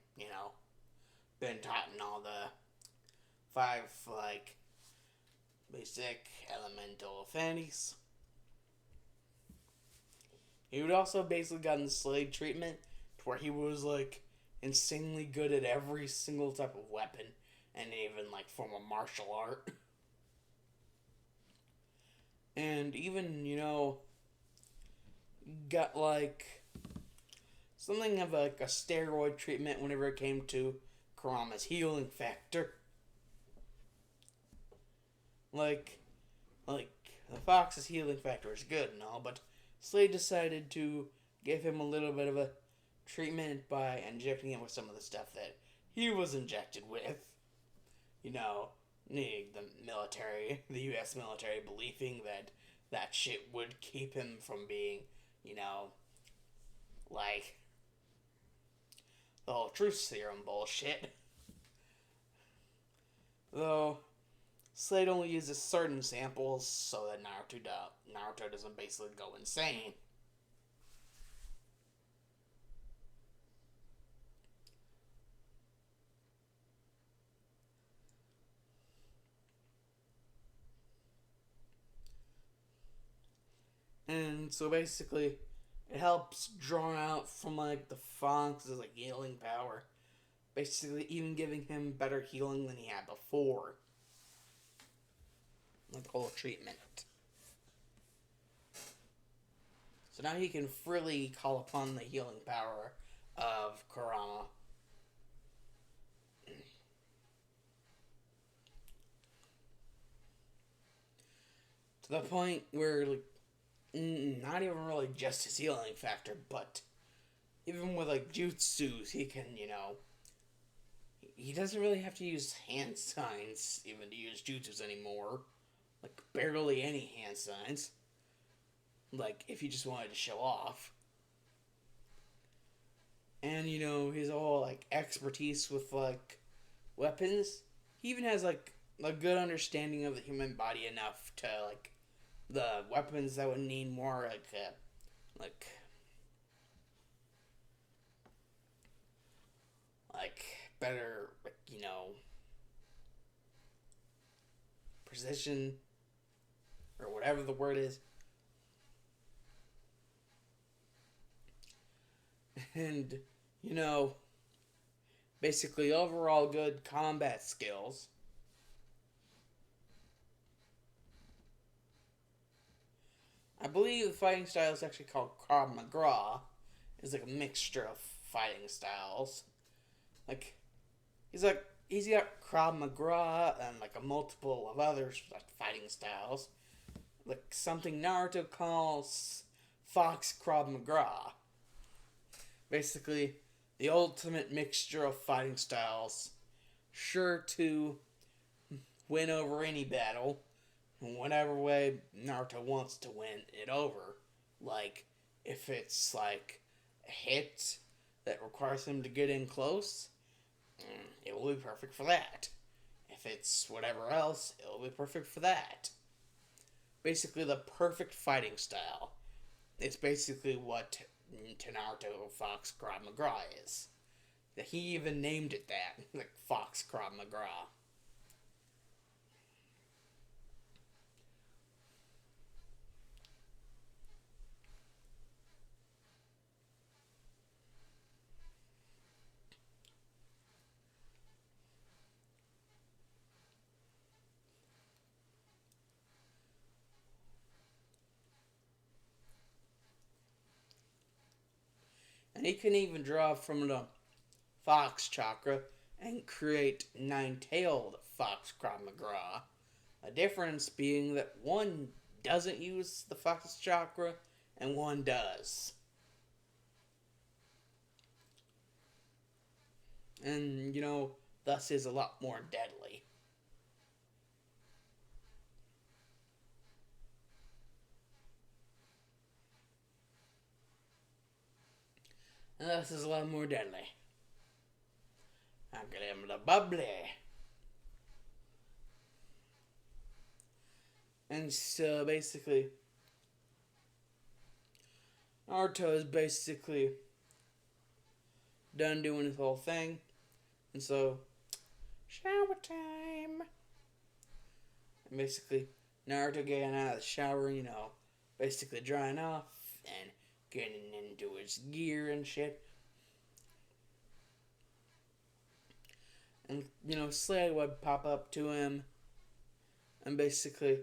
been taught in all the 5, like, basic elemental affinities. He would also basically gotten the Slade treatment to where he was like insanely good at every single type of weapon and even like form of martial art. And even, got like something of like a steroid treatment whenever it came to Kurama's healing factor. Like like the Fox's healing factor is good and all, but Slade decided to give him a little bit of a treatment by injecting him with some of the stuff that he was injected with. You know, needing the U.S. military believing that that shit would keep him from being, like the whole truth serum bullshit. Though Slade only uses certain samples so that Naruto doesn't basically go insane. And so basically, it helps draw out from like the Fox's like healing power. Basically, even giving him better healing than he had before. Like the whole treatment. So now he can freely call upon the healing power of Kurama. To the point where, like, not even really just his healing factor, but even with, like, jutsus, he can, he doesn't really have to use hand signs even to use jutsus anymore. Like, barely any hand signs. Like, if he just wanted to show off. And, his whole, like, expertise with, like, weapons. He even has, like, a good understanding of the human body enough to, like, the weapons that would need more, like, better, precision, or whatever the word is. And, basically overall good combat skills. I believe the fighting style is actually called Krav Maga. It's like a mixture of fighting styles. Like, he's got Krav Maga and like a multiple of others like fighting styles. Like something Naruto calls Fox Krav Maga. Basically, the ultimate mixture of fighting styles. Sure to win over any battle, whatever way Naruto wants to win it over. Like, if it's like a hit that requires him to get in close, it will be perfect for that. If it's whatever else, it will be perfect for that. Basically, the perfect fighting style. It's basically what to Naruto Fox Krav Maga is. He even named it that, like Fox Krav Maga. And he can even draw from the Fox Chakra and create nine-tailed Fox Krav Maga. A difference being that one doesn't use the Fox Chakra and one does. And, thus is a lot more deadly. And thus is a lot more deadly. I'm gonna him the bubbly. And so basically, Naruto is basically done doing his whole thing. And so, shower time. And basically, Naruto getting out of the shower, basically drying off and getting into his gear and shit. And, Slade would pop up to him, and basically,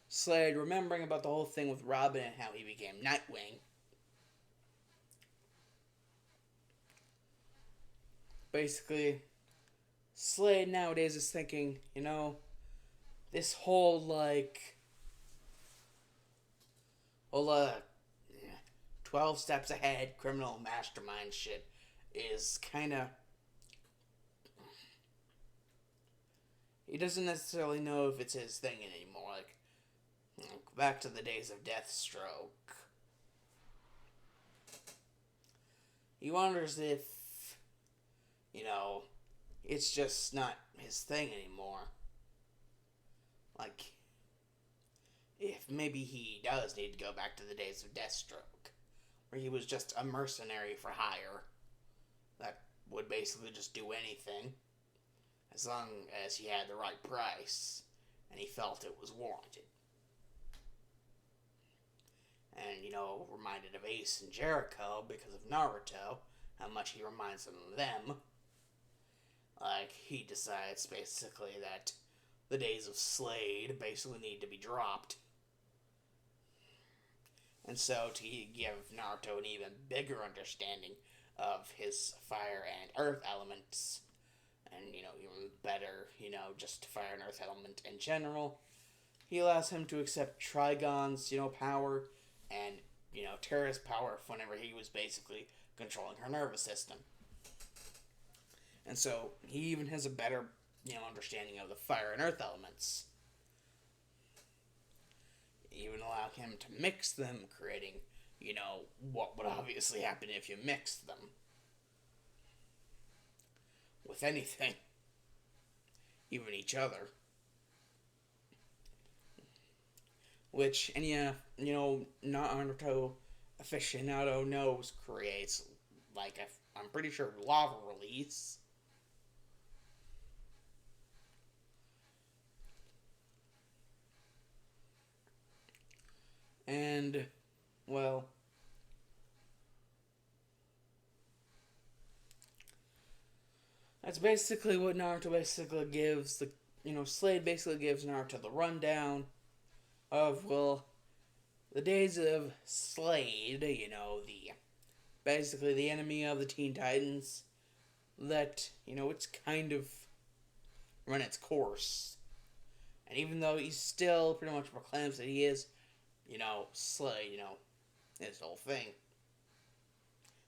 Slade, remembering about the whole thing with Robin and how he became Nightwing, basically, Slade nowadays is thinking, this whole, whole, 12 steps ahead criminal mastermind shit is kind of... He doesn't necessarily know if it's his thing anymore. Back to the days of Deathstroke. He wonders if, it's just not his thing anymore. If maybe he does need to go back to the days of Deathstroke, where he was just a mercenary for hire that would basically just do anything as long as he had the right price and he felt it was warranted. And, reminded of Ace and Jericho because of Naruto, how much he reminds him of them. He decides basically that the days of Slade basically need to be dropped. And so, to give Naruto an even bigger understanding of his fire and earth elements, and, even better, just fire and earth element in general, he allows him to accept Trigon's, power, and, Terra's power whenever he was basically controlling her nervous system. And so, he even has a better, understanding of the fire and earth elements. Even allow him to mix them, creating, what would obviously happen if you mixed them with anything, even each other. Which any, Naruto aficionado knows creates, I'm pretty sure, lava release. And, well, that's basically what Naruto basically gives Slade basically gives Naruto the rundown of, the days of Slade, basically the enemy of the Teen Titans, that, it's kind of run its course. And even though he still pretty much proclaims that he is, Slade, his whole thing,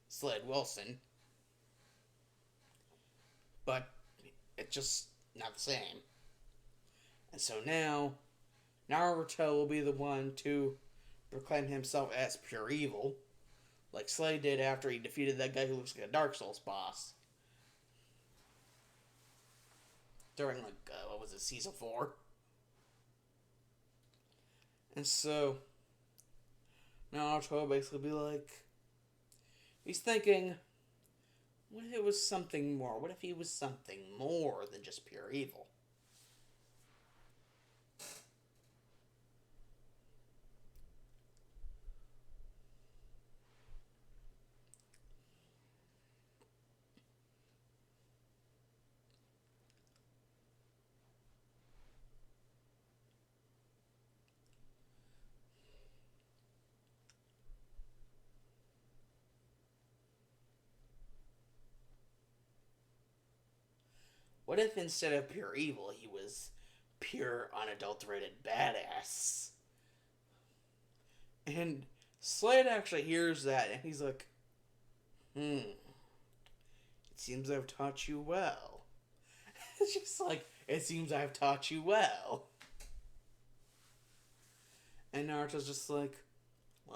Slade Wilson, but it's just not the same. And so now, Naruto will be the one to proclaim himself as pure evil, like Slade did after he defeated that guy who looks like a Dark Souls boss. During, what was it, Season 4? And so, Naruto will basically be he's thinking, what if it was something more? What if he was something more than just pure evil? What if instead of pure evil, he was pure unadulterated badass? And Slade actually hears that, and he's like, it seems I've taught you well. It's just it seems I've taught you well. And Naruto's just well,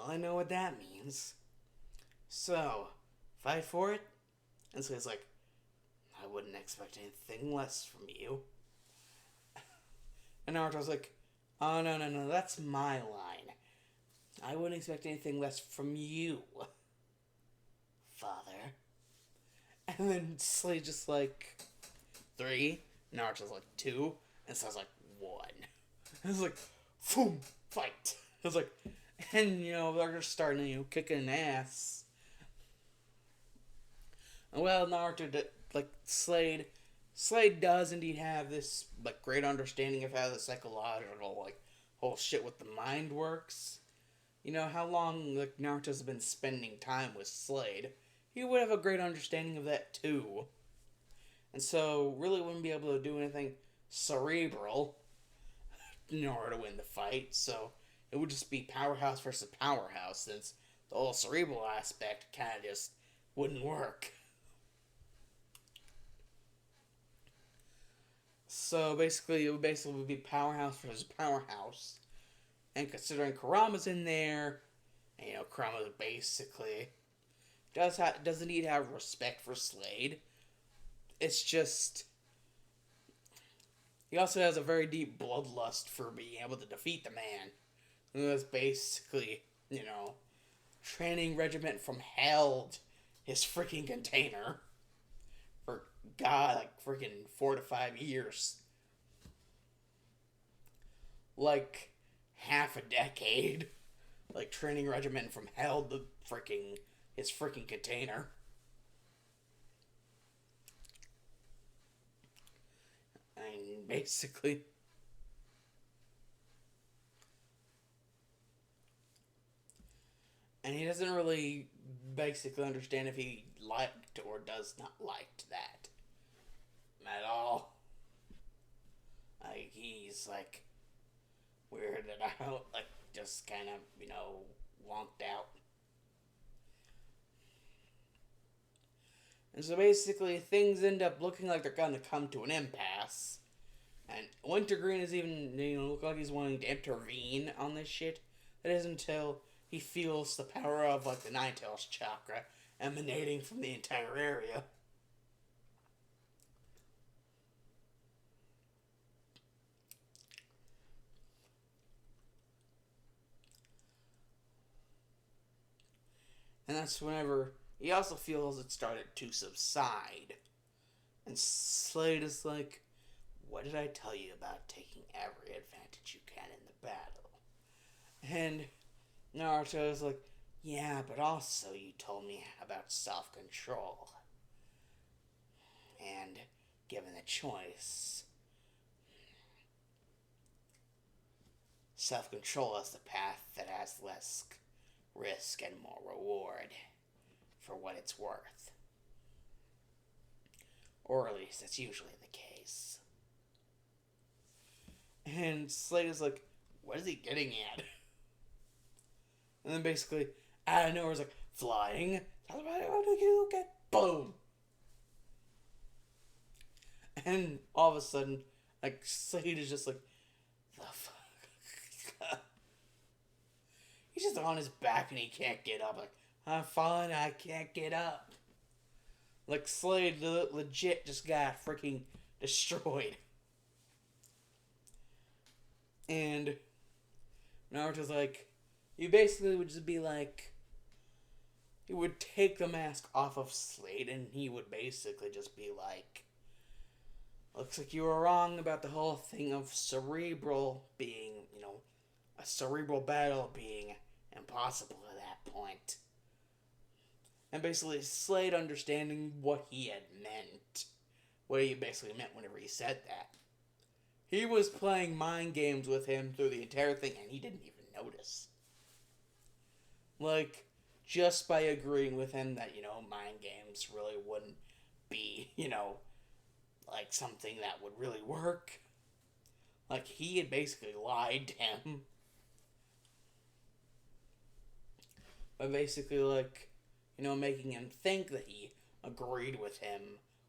I know what that means. So, fight for it? And so he's I wouldn't expect anything less from you. And Naruto's oh, no, that's my line. I wouldn't expect anything less from you, father. And then Slade's just 3. Naruto's 2. And Slade's 1. And it's boom, fight. It's And, they're just starting, kicking ass. And well, Naruto, like, Slade does indeed have this, like, great understanding of how the psychological, like, whole shit with the mind works. How long, like, Naruto's been spending time with Slade. He would have a great understanding of that, too. And so, really wouldn't be able to do anything cerebral in order to win the fight. So, it would just be powerhouse versus powerhouse, since the whole cerebral aspect kind of just wouldn't work. So, basically, it would basically be powerhouse versus powerhouse. And considering Kurama's in there, and, Kurama basically doesn't need to have respect for Slade. It's just he also has a very deep bloodlust for being able to defeat the man. And that's basically, training regiment from hell, his freaking container. For God, like freaking 4 to 5 years. Like half a decade. Like training regiment from hell to his freaking container. I mean, basically. And he doesn't really basically understand if he liked or does not like that at all. Like, he's like weirded out, like just kind of, wonked out. And so basically, things end up looking like they're gonna come to an impasse. And Wintergreen is even, look like he's wanting to intervene on this shit. That is until he feels the power of, like, the Nine-Tails chakra emanating from the entire area. And that's whenever he also feels it started to subside. And Slade is like, what did I tell you about taking every advantage you can in the battle? And Naruto is like, yeah, but also you told me about self-control. And given the choice, self-control is the path that has less risk and more reward for what it's worth. Or at least that's usually the case. And Slade is like, what is he getting at? And then basically, out of nowhere, it's like, flying? That's about it. You get boom. And all of a sudden, like, Slade is just like, the fuck? He's just on his back and he can't get up. Like, I'm falling, I can't get up. Like, Slade legit just got freaking destroyed. And Naruto's like, you basically would just be like, he would take the mask off of Slade and he would basically just be like, looks like you were wrong about the whole thing of cerebral being, a cerebral battle being impossible at that point. And basically Slade understanding what he had meant. What he basically meant whenever he said that. He was playing mind games with him through the entire thing and he didn't even notice. Like, just by agreeing with him that, mind games really wouldn't be, like something that would really work. Like, he had basically lied to him. By basically, like, making him think that he agreed with him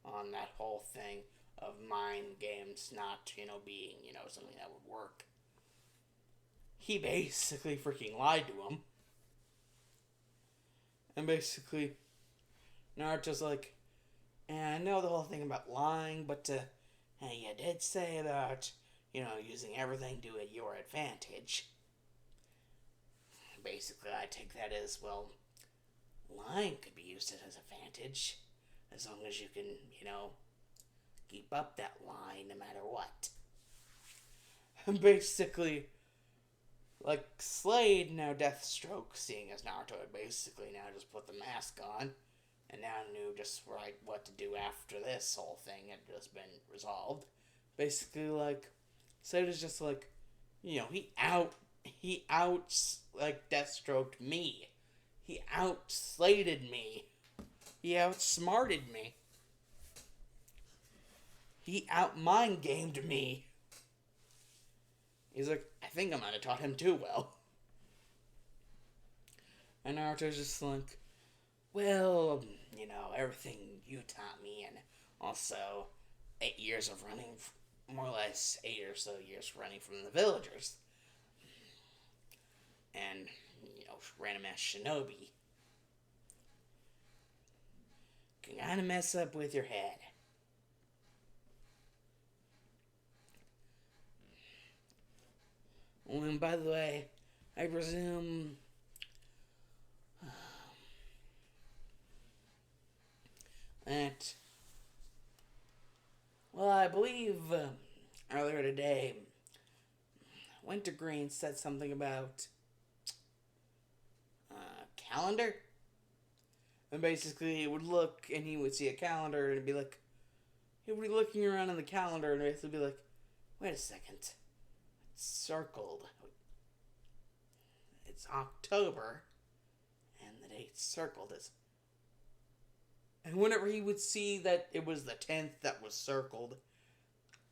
on that whole thing of mind games not, being, something that would work. He basically freaking lied to him. And basically, Naruto's like, and I know the whole thing about lying, but hey, you did say about, using everything to your advantage. Basically, I take that as, well, lying could be used as advantage, as long as you can, keep up that line no matter what. And basically, Like, Slade, now Deathstroke, seeing as Naruto had basically now just put the mask on, and now knew just right what to do after this whole thing had just been resolved. Basically, like, Slade is just like, he like, Deathstroked me. He outsladed me. He outsmarted me. He out mind gamed me. He's like, I think I might have taught him too well. And Naruto's just like, well, everything you taught me, and also 8 years of running, more or less 8 or so years running from the villagers. And, random ass shinobi can kind of mess up with your head. And by the way, I presume that, well, I believe earlier today, Wintergreen said something about calendar. And basically, he would look and he would see a calendar and it'd be like, he would be looking around in the calendar and it'd be like, wait a second. It's circled. It's October. And the date circled is. And whenever he would see that it was the 10th that was circled,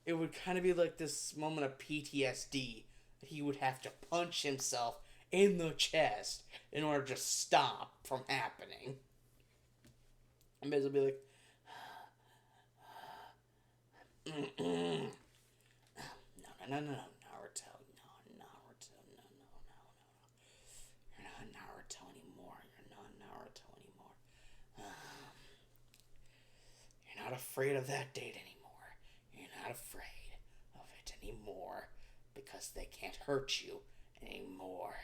it would kind of be like this moment of PTSD that he would have to punch himself in the chest in order to stop from happening. And basically be like, no, Naruto, no. You're not Naruto anymore. You're not afraid of that date anymore. You're not afraid of it anymore because they can't hurt you anymore.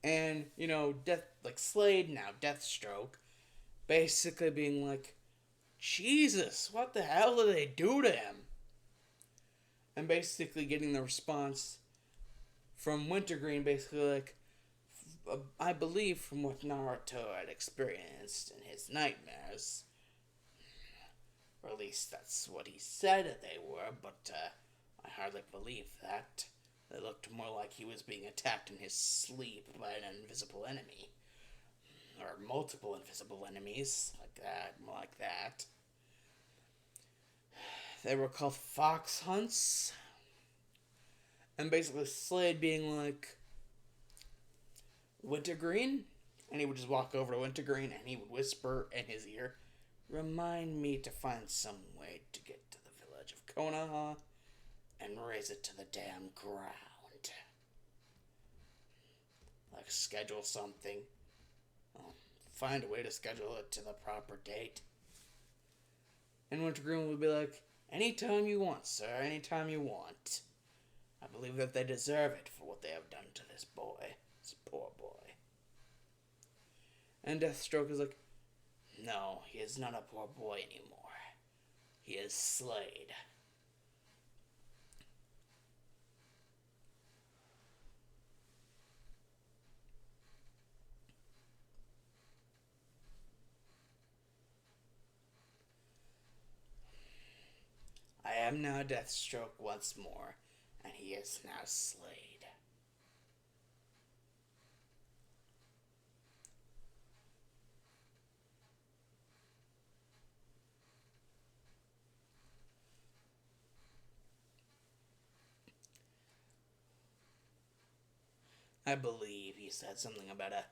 And, Slade, now Deathstroke, basically being like, Jesus, what the hell did they do to him? And basically getting the response from Wintergreen, basically like, I believe from what Naruto had experienced in his nightmares, or at least that's what he said that they were, but I hardly believe that. It looked more like he was being attacked in his sleep by an invisible enemy. Or multiple invisible enemies, more like that. They were called fox hunts. And basically Slade being like, Wintergreen? And he would just walk over to Wintergreen and he would whisper in his ear, remind me to find some way to get to the village of Konoha and raise it to the damn ground. Like, schedule something. Find a way to schedule it to the proper date. And Wintergreen would be like, anytime you want, sir, anytime you want. I believe that they deserve it for what they have done to this boy. This poor boy. And Deathstroke is like, no, he is not a poor boy anymore. He is Slade. I am now Deathstroke once more, and he is now Slade. I believe he said something about a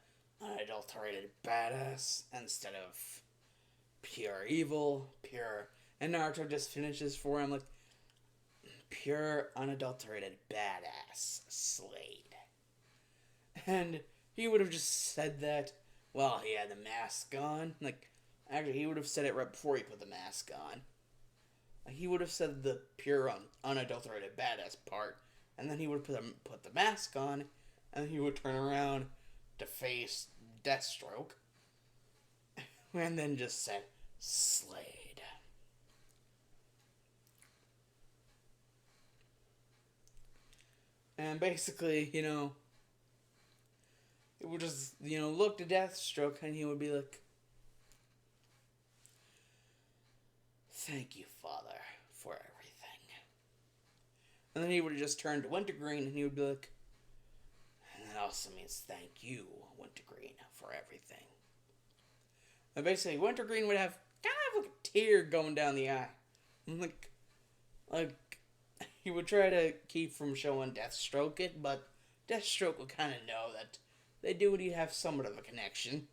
unadulterated badass instead of pure evil, pure. And Naruto just finishes for him like, pure unadulterated badass Slade. And he would have just said that while he had the mask on. Like, actually, he would have said it right before he put the mask on. Like, he would have said the pure unadulterated badass part, and then he would put the mask on, and he would turn around to face Deathstroke, and then just said, Slade. And basically, it would just, look to Deathstroke and he would be like, "Thank you, Father, for everything." And then he would just turn to Wintergreen and he would be like, "And that also means thank you, Wintergreen, for everything." And basically, Wintergreen would have kind of like a tear going down the eye. Like he would try to keep from showing Deathstroke it, but Deathstroke would kind of know that they do indeed have somewhat of a connection.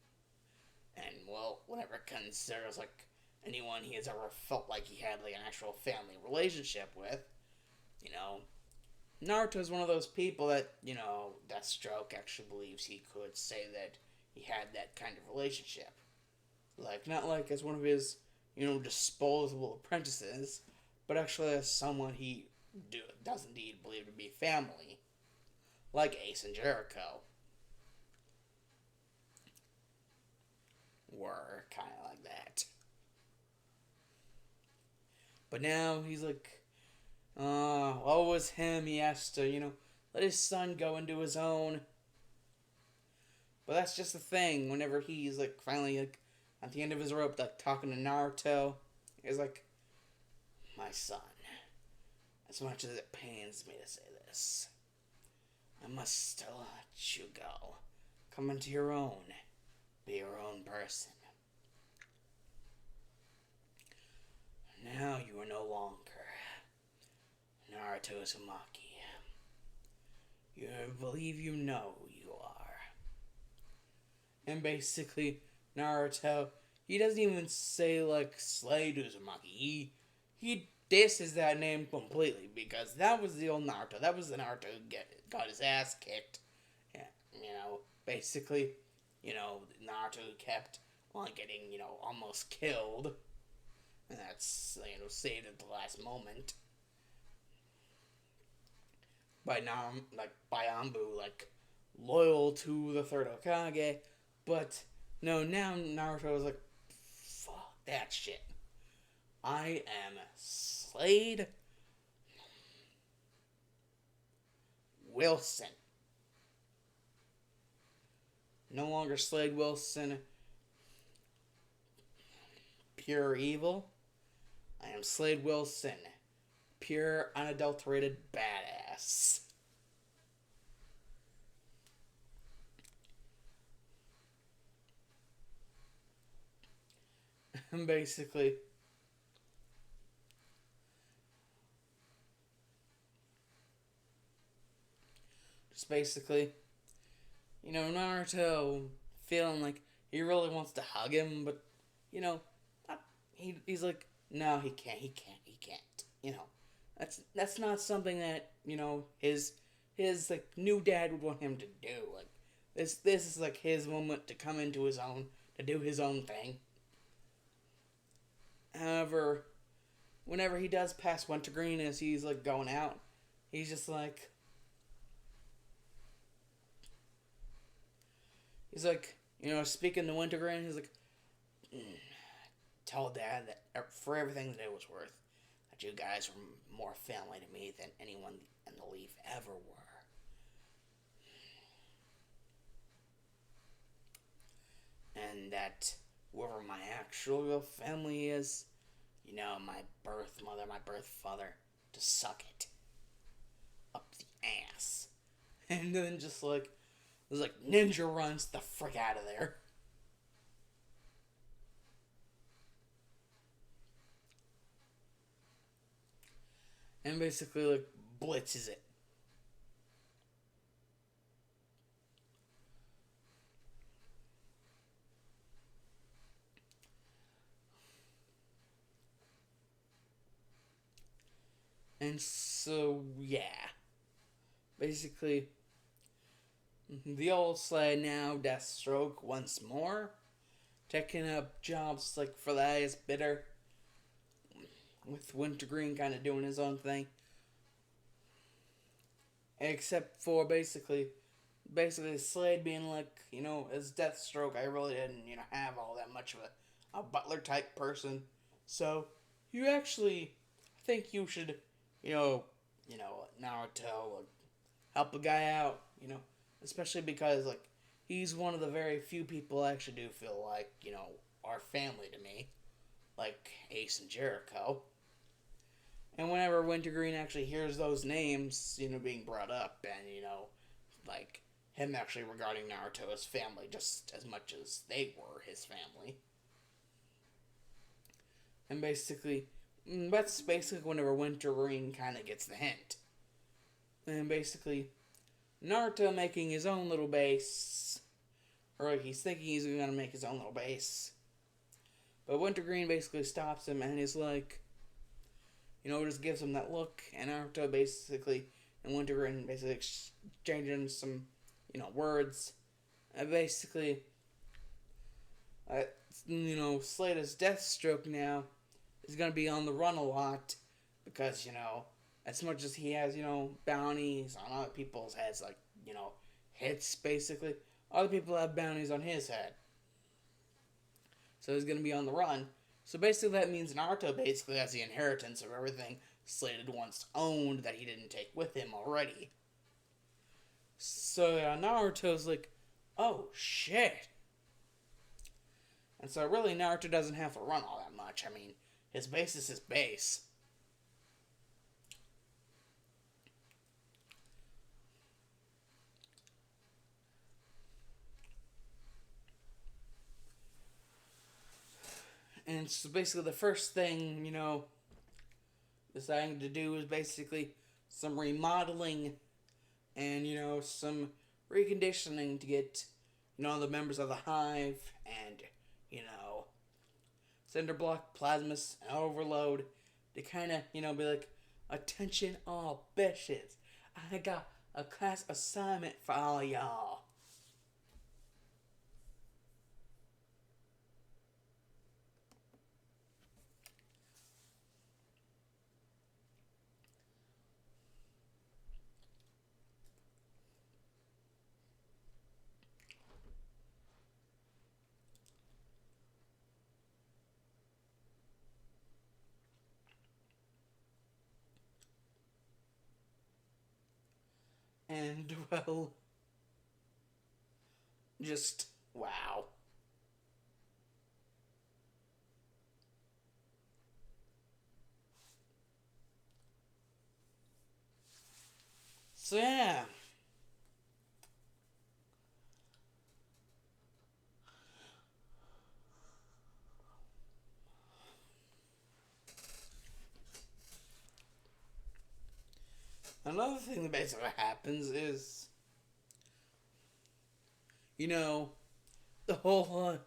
And, well, whenever it considers, like, anyone he has ever felt like he had, like, an actual family relationship with, you know, Naruto's one of those people that, Deathstroke actually believes he could say that he had that kind of relationship. Like, not like as one of his, disposable apprentices, but actually as someone he does indeed believe to be family, like Ace and Jericho were kind of like that. But now he's like, what was him? He has to, let his son go into his own. But that's just the thing. Whenever he's like finally like at the end of his rope, like talking to Naruto, he's like, "My son, as much as it pains me to say this, I must still let you go. Come into your own. Be your own person. Now you are no longer Naruto Uzumaki. You believe you know who you are." And basically, Naruto, he doesn't even say like Slade Uzumaki. He disses that name completely because that was the old Naruto. That was the Naruto who got his ass kicked. Yeah, basically, Naruto kept on getting, almost killed. And that's, saved at the last moment. By Ambu, like, loyal to the third Hokage. But, no, now Naruto is like, fuck that shit. I am Slade Wilson. No longer Slade Wilson, pure evil. I am Slade Wilson, pure unadulterated badass. Basically, just basically, Naruto feeling like he really wants to hug him, but, he's like, no, he can't. That's not something that, his like new dad would want him to do. Like, this is like his moment to come into his own, to do his own thing. However, whenever he does pass Wintergreen as he's like going out, he's just like, speaking to Wintergreen, he's like, tell Dad that for everything that it was worth, that you guys were more family to me than anyone in the Leaf ever were. And that whoever my actual real family is, my birth mother, my birth father, to suck it up the ass. And then just like, it was like ninja runs the frick out of there. And basically like blitzes it. And so yeah. Basically the old Slade now Deathstroke once more. Taking up jobs like for the highest bidder. With Wintergreen kind of doing his own thing. Except for basically Slade being like, as Deathstroke, I really didn't, have all that much of a butler type person. So, you actually think you should, Naruto, help a guy out, especially because like he's one of the very few people I actually do feel like, are family to me, like Ace and Jericho. And whenever Wintergreen actually hears those names, being brought up, and like him actually regarding Naruto as family just as much as they were his family. And that's basically whenever Wintergreen kind of gets the hint. And basically, Naruto making his own little base, or like he's thinking he's gonna make his own little base. But Wintergreen basically stops him and is like, just gives him that look, and Naruto basically and Wintergreen basically exchanging some, words. And basically, Slade's Deathstroke now is going to be on the run a lot because, as much as he has, bounties on other people's heads, like, hits basically, other people have bounties on his head. So he's going to be on the run. So basically that means Naruto basically has the inheritance of everything Slade once owned that he didn't take with him already. So Naruto's like, oh shit. And so really Naruto doesn't have to run all that much. I mean, his base is his base. And so basically the first thing, deciding to do is basically some remodeling and, some reconditioning to get, the members of the Hive and, Cinderblock, Plasmus, and Overload to kind of, be like, attention all bitches. I got a class assignment for all y'all. And, well, just, wow. So, yeah. Another thing that basically happens is, the whole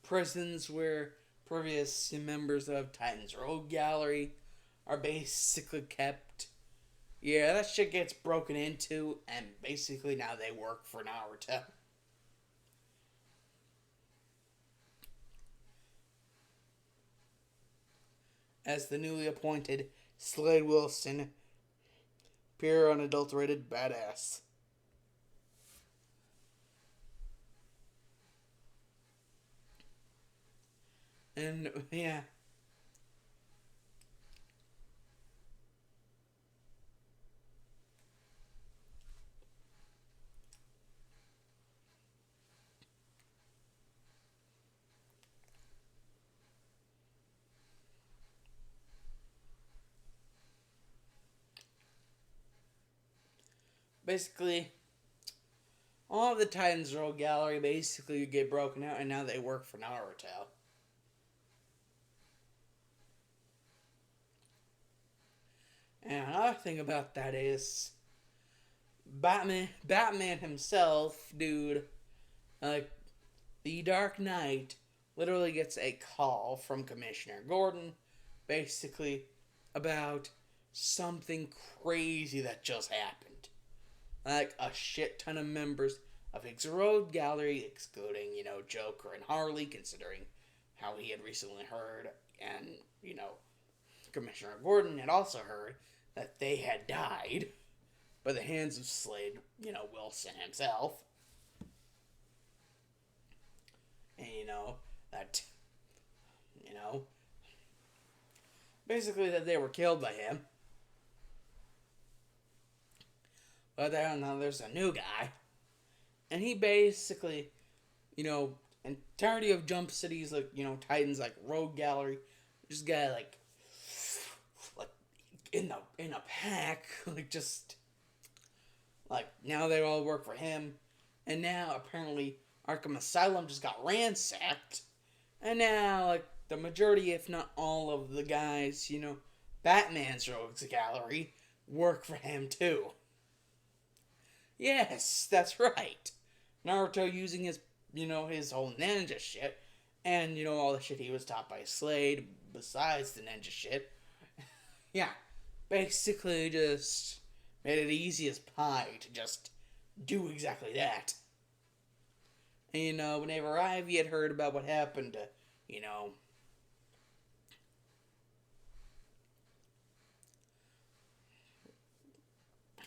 prisons where previous members of Titan's Rogue Gallery are basically kept. Yeah, that shit gets broken into, and basically now they work for Naruto. As the newly appointed Slade Wilson, pure unadulterated badass. And, yeah. Basically, all of the Titans Rogue Gallery basically get broken out, and now they work for Naruto. And another thing about that is Batman himself, dude, like the Dark Knight, literally gets a call from Commissioner Gordon, basically about something crazy that just happened. Like a shit ton of members of his road gallery, excluding, Joker and Harley, considering how he had recently heard, and, Commissioner Gordon had also heard that they had died by the hands of Slade, Wilson himself. And, that, you know, basically that they were killed by him. But then now there's a new guy, and he basically, entirety of Jump City's like Titans like Rogue Gallery, this guy like in a pack, like just like now they all work for him, and now apparently Arkham Asylum just got ransacked, and now like the majority, if not all of the guys, Batman's Rogues Gallery work for him too. Yes, that's right. Naruto using his whole ninja shit, and all the shit he was taught by Slade besides the ninja shit. Yeah, basically just made it easy as pie to just do exactly that. And whenever Ivy had heard about what happened to,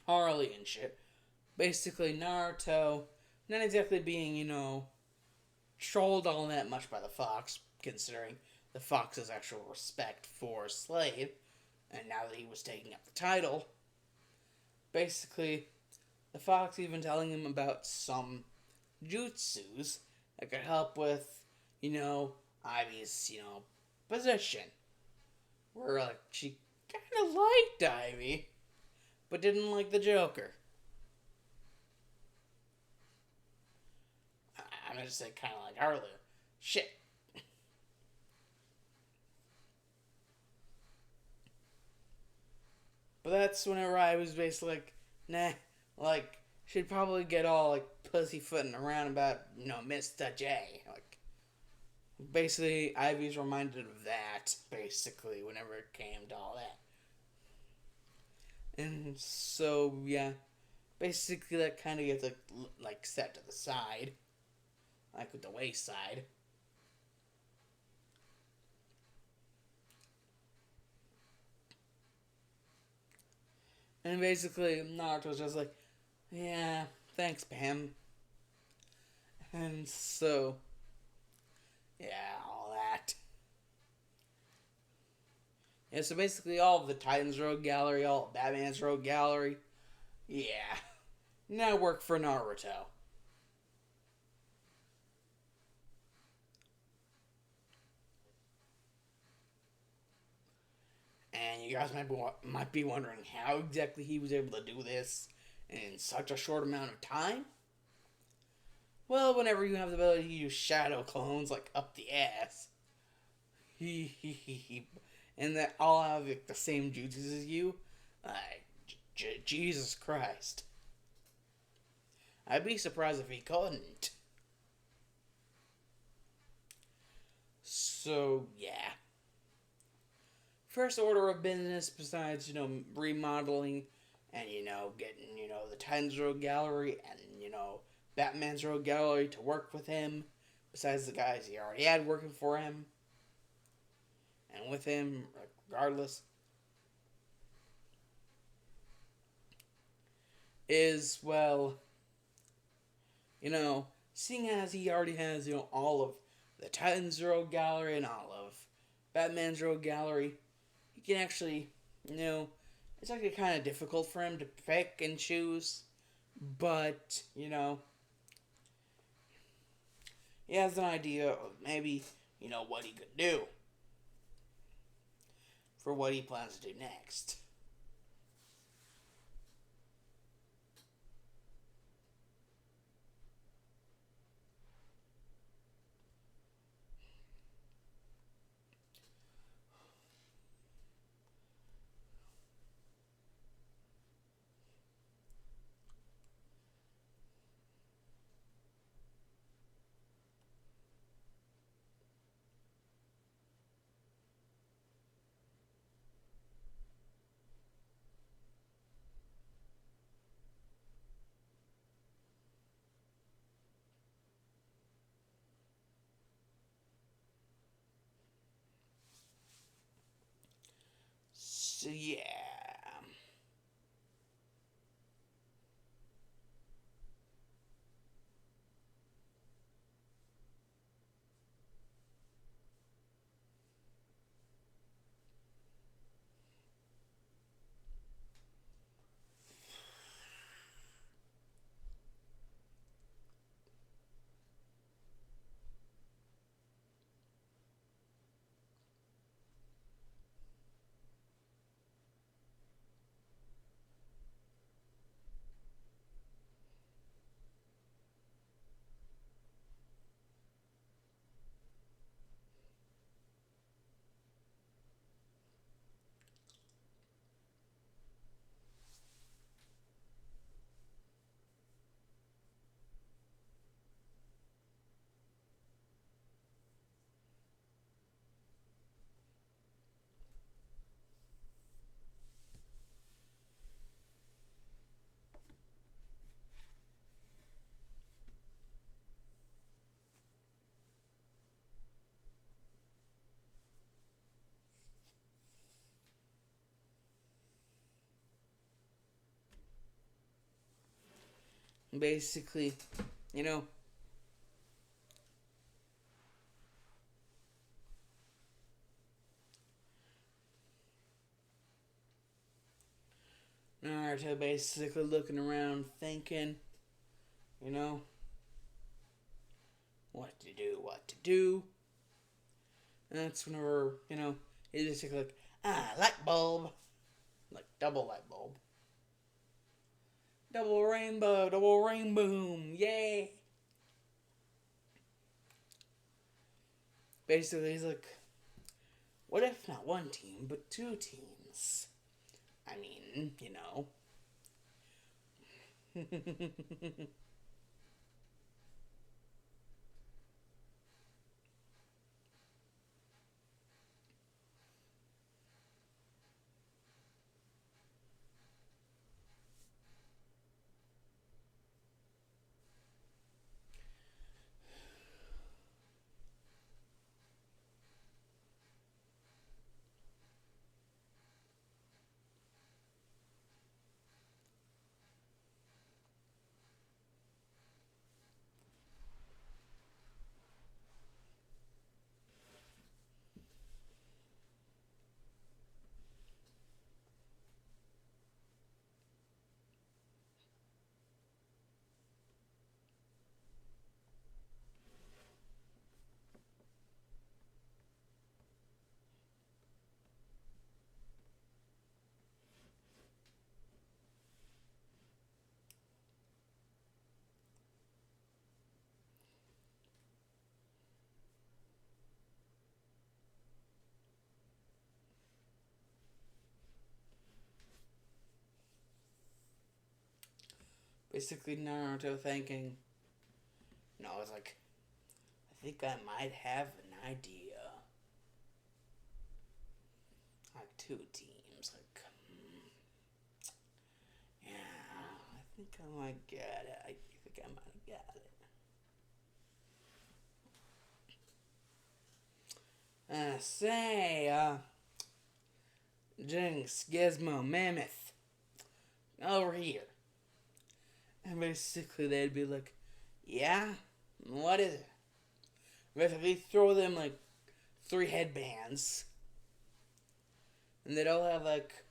Harley and shit, basically Naruto, not exactly being, trolled all that much by the Fox, considering the Fox's actual respect for Slade, and now that he was taking up the title, basically, the Fox even telling him about some jutsus that could help with, Ivy's, position. Where, like, she kind of liked Ivy, but didn't like the Joker. I'm gonna say kind of like earlier. Shit. But that's whenever I was basically like, nah, like, she'd probably get all, like, pussyfooting around about, Mr. J. Like, basically, Ivy's reminded of that, basically, whenever it came to all that. And so, yeah, basically that kind of gets, like, set to the side, like, with the wayside. And basically, Naruto's just like, yeah, thanks, Pam. And so, yeah, all that. Yeah, so basically all of the Titans Rogue Gallery, all of Batman's Rogue Gallery, yeah, now work for Naruto. And you guys might be wondering how exactly he was able to do this in such a short amount of time. Well, whenever you have the ability to use shadow clones like up the ass, and that all have like, the same jutsus as you, Jesus Christ. I'd be surprised if he couldn't. So, yeah. First order of business, besides, remodeling and, getting, the Titans Road Gallery and, Batman's Road Gallery to work with him, besides the guys he already had working for him and with him, regardless, is, well, seeing as he already has, all of the Titans Road Gallery and all of Batman's Road Gallery, he can actually, it's actually kind of difficult for him to pick and choose, but, he has an idea of maybe, what he could do for what he plans to do next. So, yeah. basically, you know, Naruto basically looking around thinking, you know, what to do, what to do. And that's whenever, he's just like, light bulb. Like, double light bulb. Double rainbow, yay! Basically, he's like, what if not one team, but two teams? I mean, basically Naruto thinking, it's like, I think I might have an idea. Like two teams, like, yeah, I think I might get it. I think I might get it. Jinx, Gizmo, Mammoth, over here. And basically they'd be like, yeah, what is it? Basically throw them like 3 headbands. And they'd all have like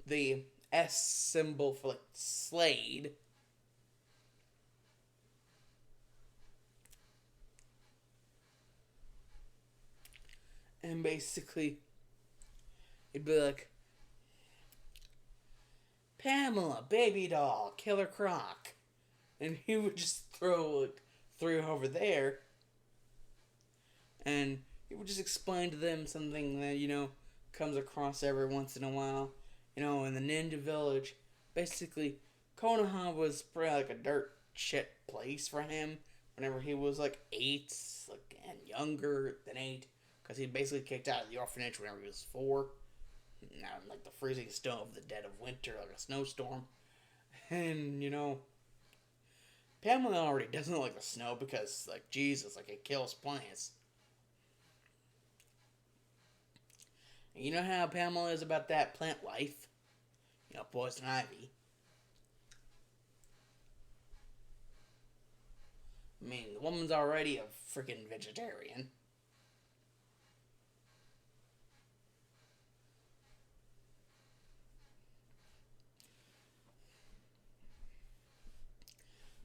the S symbol for like Slade. And basically it'd be like, Pamela, baby doll, Killer Croc. And he would just throw like 3 over there. And he would just explain to them something that, comes across every once in a while. In the ninja village, basically, Konoha was probably like a dirt shit place for him whenever he was like 8, like, and younger than 8. Because he basically kicked out of the orphanage whenever he was 4. Now, in like the freezing snow of the dead of winter, like a snowstorm. And, Pamela already doesn't like the snow because, like, Jesus, like, it kills plants. And you know how Pamela is about that plant life? Poison ivy. I mean, the woman's already a freaking vegetarian.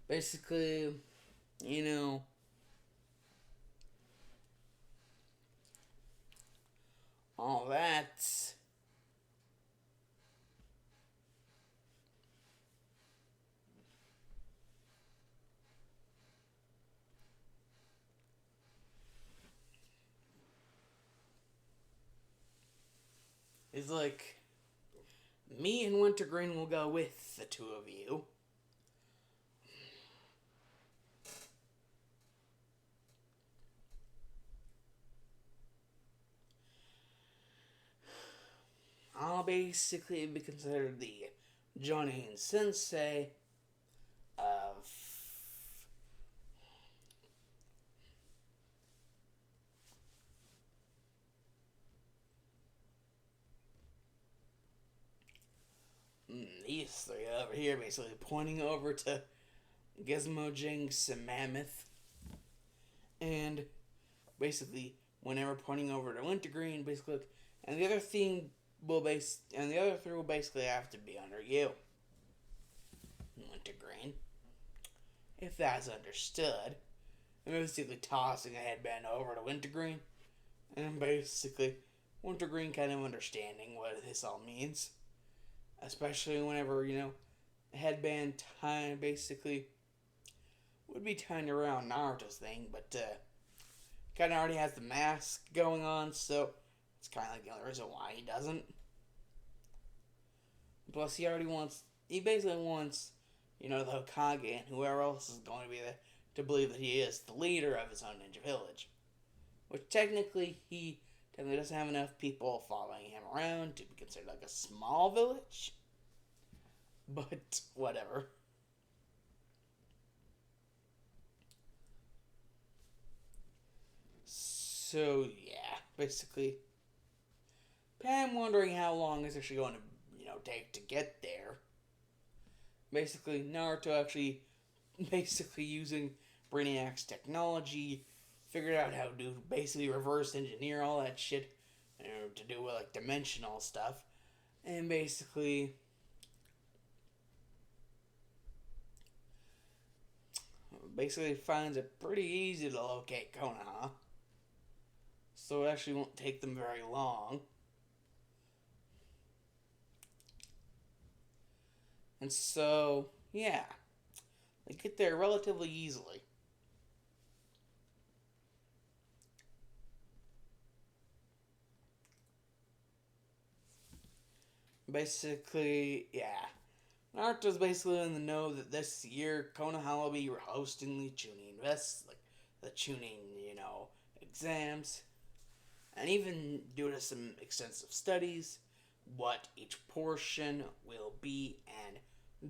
Basically, you know, all that is like, me and Wintergreen will go with the two of you. I'll basically be considered the Johnny Sensei of these three over here, basically pointing over to Gizmo Jinx and Mammoth. And basically, whenever pointing over to Wintergreen, basically, and the other theme and the other three will basically have to be under you, Wintergreen. If that's understood, I'm basically tossing a headband over to Wintergreen, and basically, Wintergreen kind of understanding what this all means. Especially whenever, headband time basically would be tied around Naruto's thing, but kind of already has the mask going on, so it's kind of like the only reason why he doesn't. Plus, he basically wants, the Hokage and whoever else is going to be there to believe that he is the leader of his own ninja village. Which he technically doesn't have enough people following him around to be considered like a small village. But, whatever. So, yeah, basically, Pam wondering how long it's actually going to, take to get there. Basically, Naruto actually, using Brainiac's technology, figured out how to basically reverse engineer all that shit, to do with, like, dimensional stuff. And basically, finds it pretty easy to locate Konoha. So it actually won't take them very long. And so, yeah, they get there relatively easily. Basically, yeah. Naruto's basically in the know that this year Konoha will be hosting the Chunin like the Chunin, exams. And even due to some extensive studies, what each portion will be, and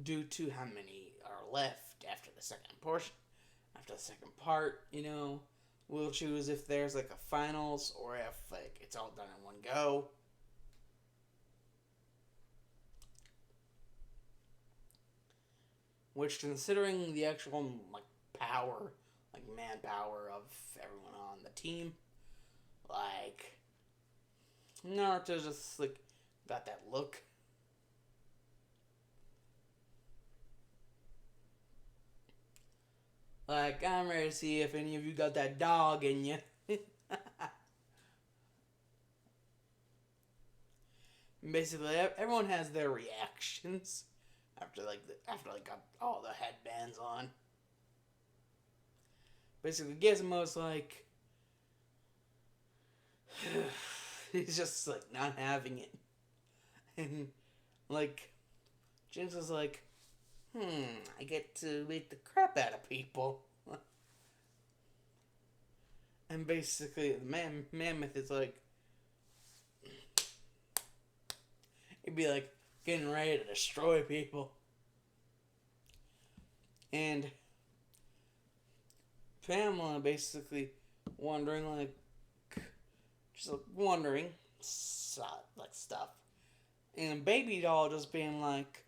due to how many are left after the second portion, after the second part, we'll choose if there's like a finals or if like it's all done in one go. Which, considering the actual like power, like manpower of everyone on the team, like Naruto just like got that look. Like, I'm ready to see if any of you got that dog in you. Basically, everyone has their reactions after got all the headbands on. Basically, Gizmo's like, he's just like not having it, and like, Jinx is like, I get to beat the crap out of people. And basically, the Mammoth is like, he'd be like getting ready to destroy people. And Pamela basically wondering, like, just like wondering, like stuff. And Baby Doll just being like,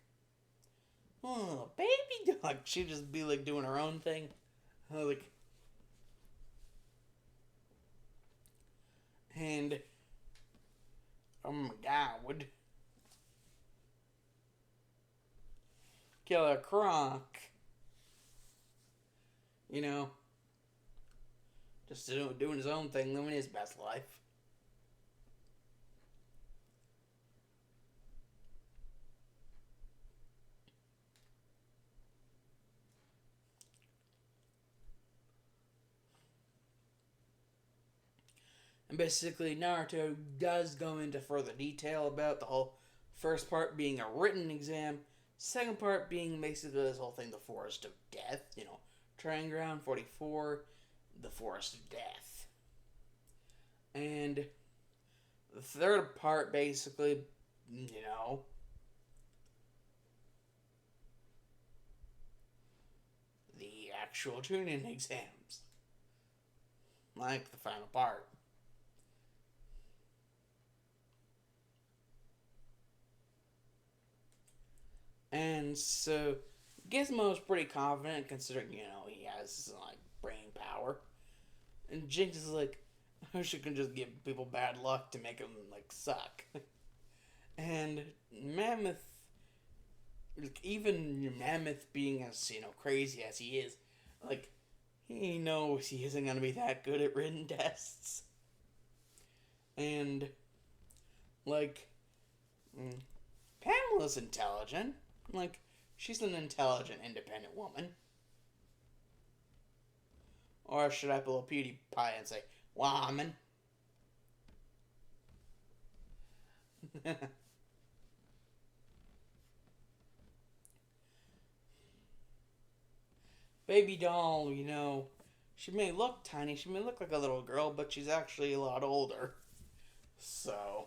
oh, Baby Doll. She'd just be like doing her own thing. Like, and oh my god, Killer Croc, just doing his own thing, living his best life. And basically, Naruto does go into further detail about the whole first part being a written exam, second part being basically this whole thing, the Forest of Death, Training Ground 44, the Forest of Death. And the third part, basically, the actual Chunin exams. Like the final part. And so, Gizmo's pretty confident considering, he has, like, brain power. And Jinx is like, she can just give people bad luck to make them, like, suck. And Mammoth, like, even Mammoth being as, crazy as he is, like, he knows he isn't going to be that good at written tests. And, like, Pamela's intelligent. Like, she's an intelligent, independent woman. Or should I pull a PewDiePie and say, woman? Baby doll, she may look tiny, she may look like a little girl, but she's actually a lot older. So,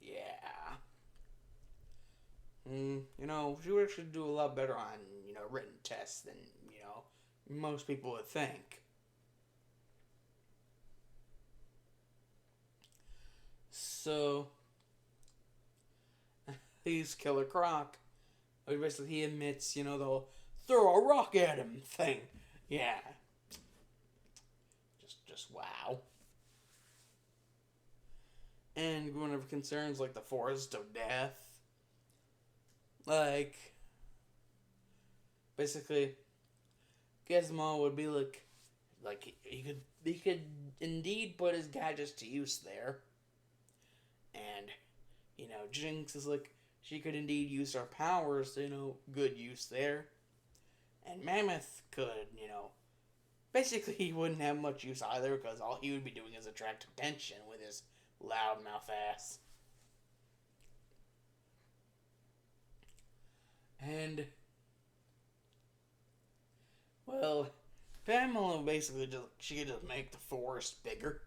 yeah. She would actually do a lot better on, written tests than, most people would think. So, he's Killer Croc. Basically, he admits, the whole throw a rock at him thing. Yeah. Just wow. And one of concerns, like the Forest of Death. Like, basically, Gizmo would be like he could indeed put his gadgets to use there. And, Jinx is like, she could indeed use her powers to, good use there. And Mammoth could, basically he wouldn't have much use either because all he would be doing is attract attention with his loudmouth ass. And, well, Pamela basically she could just make the forest bigger.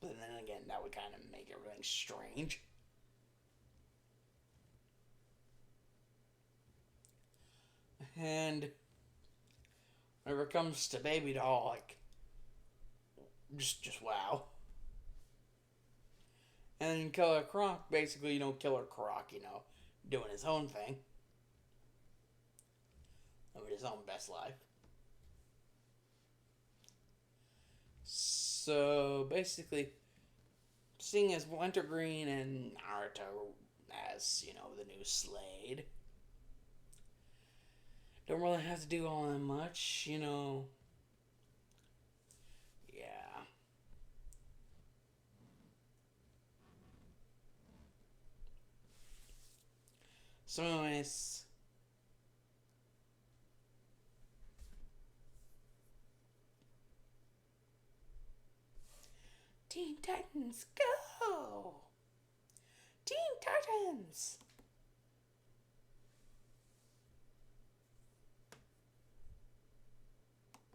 But then again, that would kind of make everything strange. And whenever it comes to Baby Doll, like, just wow. And Killer Croc, basically, Killer Croc, doing his own thing. Living his own best life. So, basically, seeing as Wintergreen and Naruto as, the new Slade, don't really have to do all that much, Yeah. So, anyways, Teen Titans, go! Teen Titans!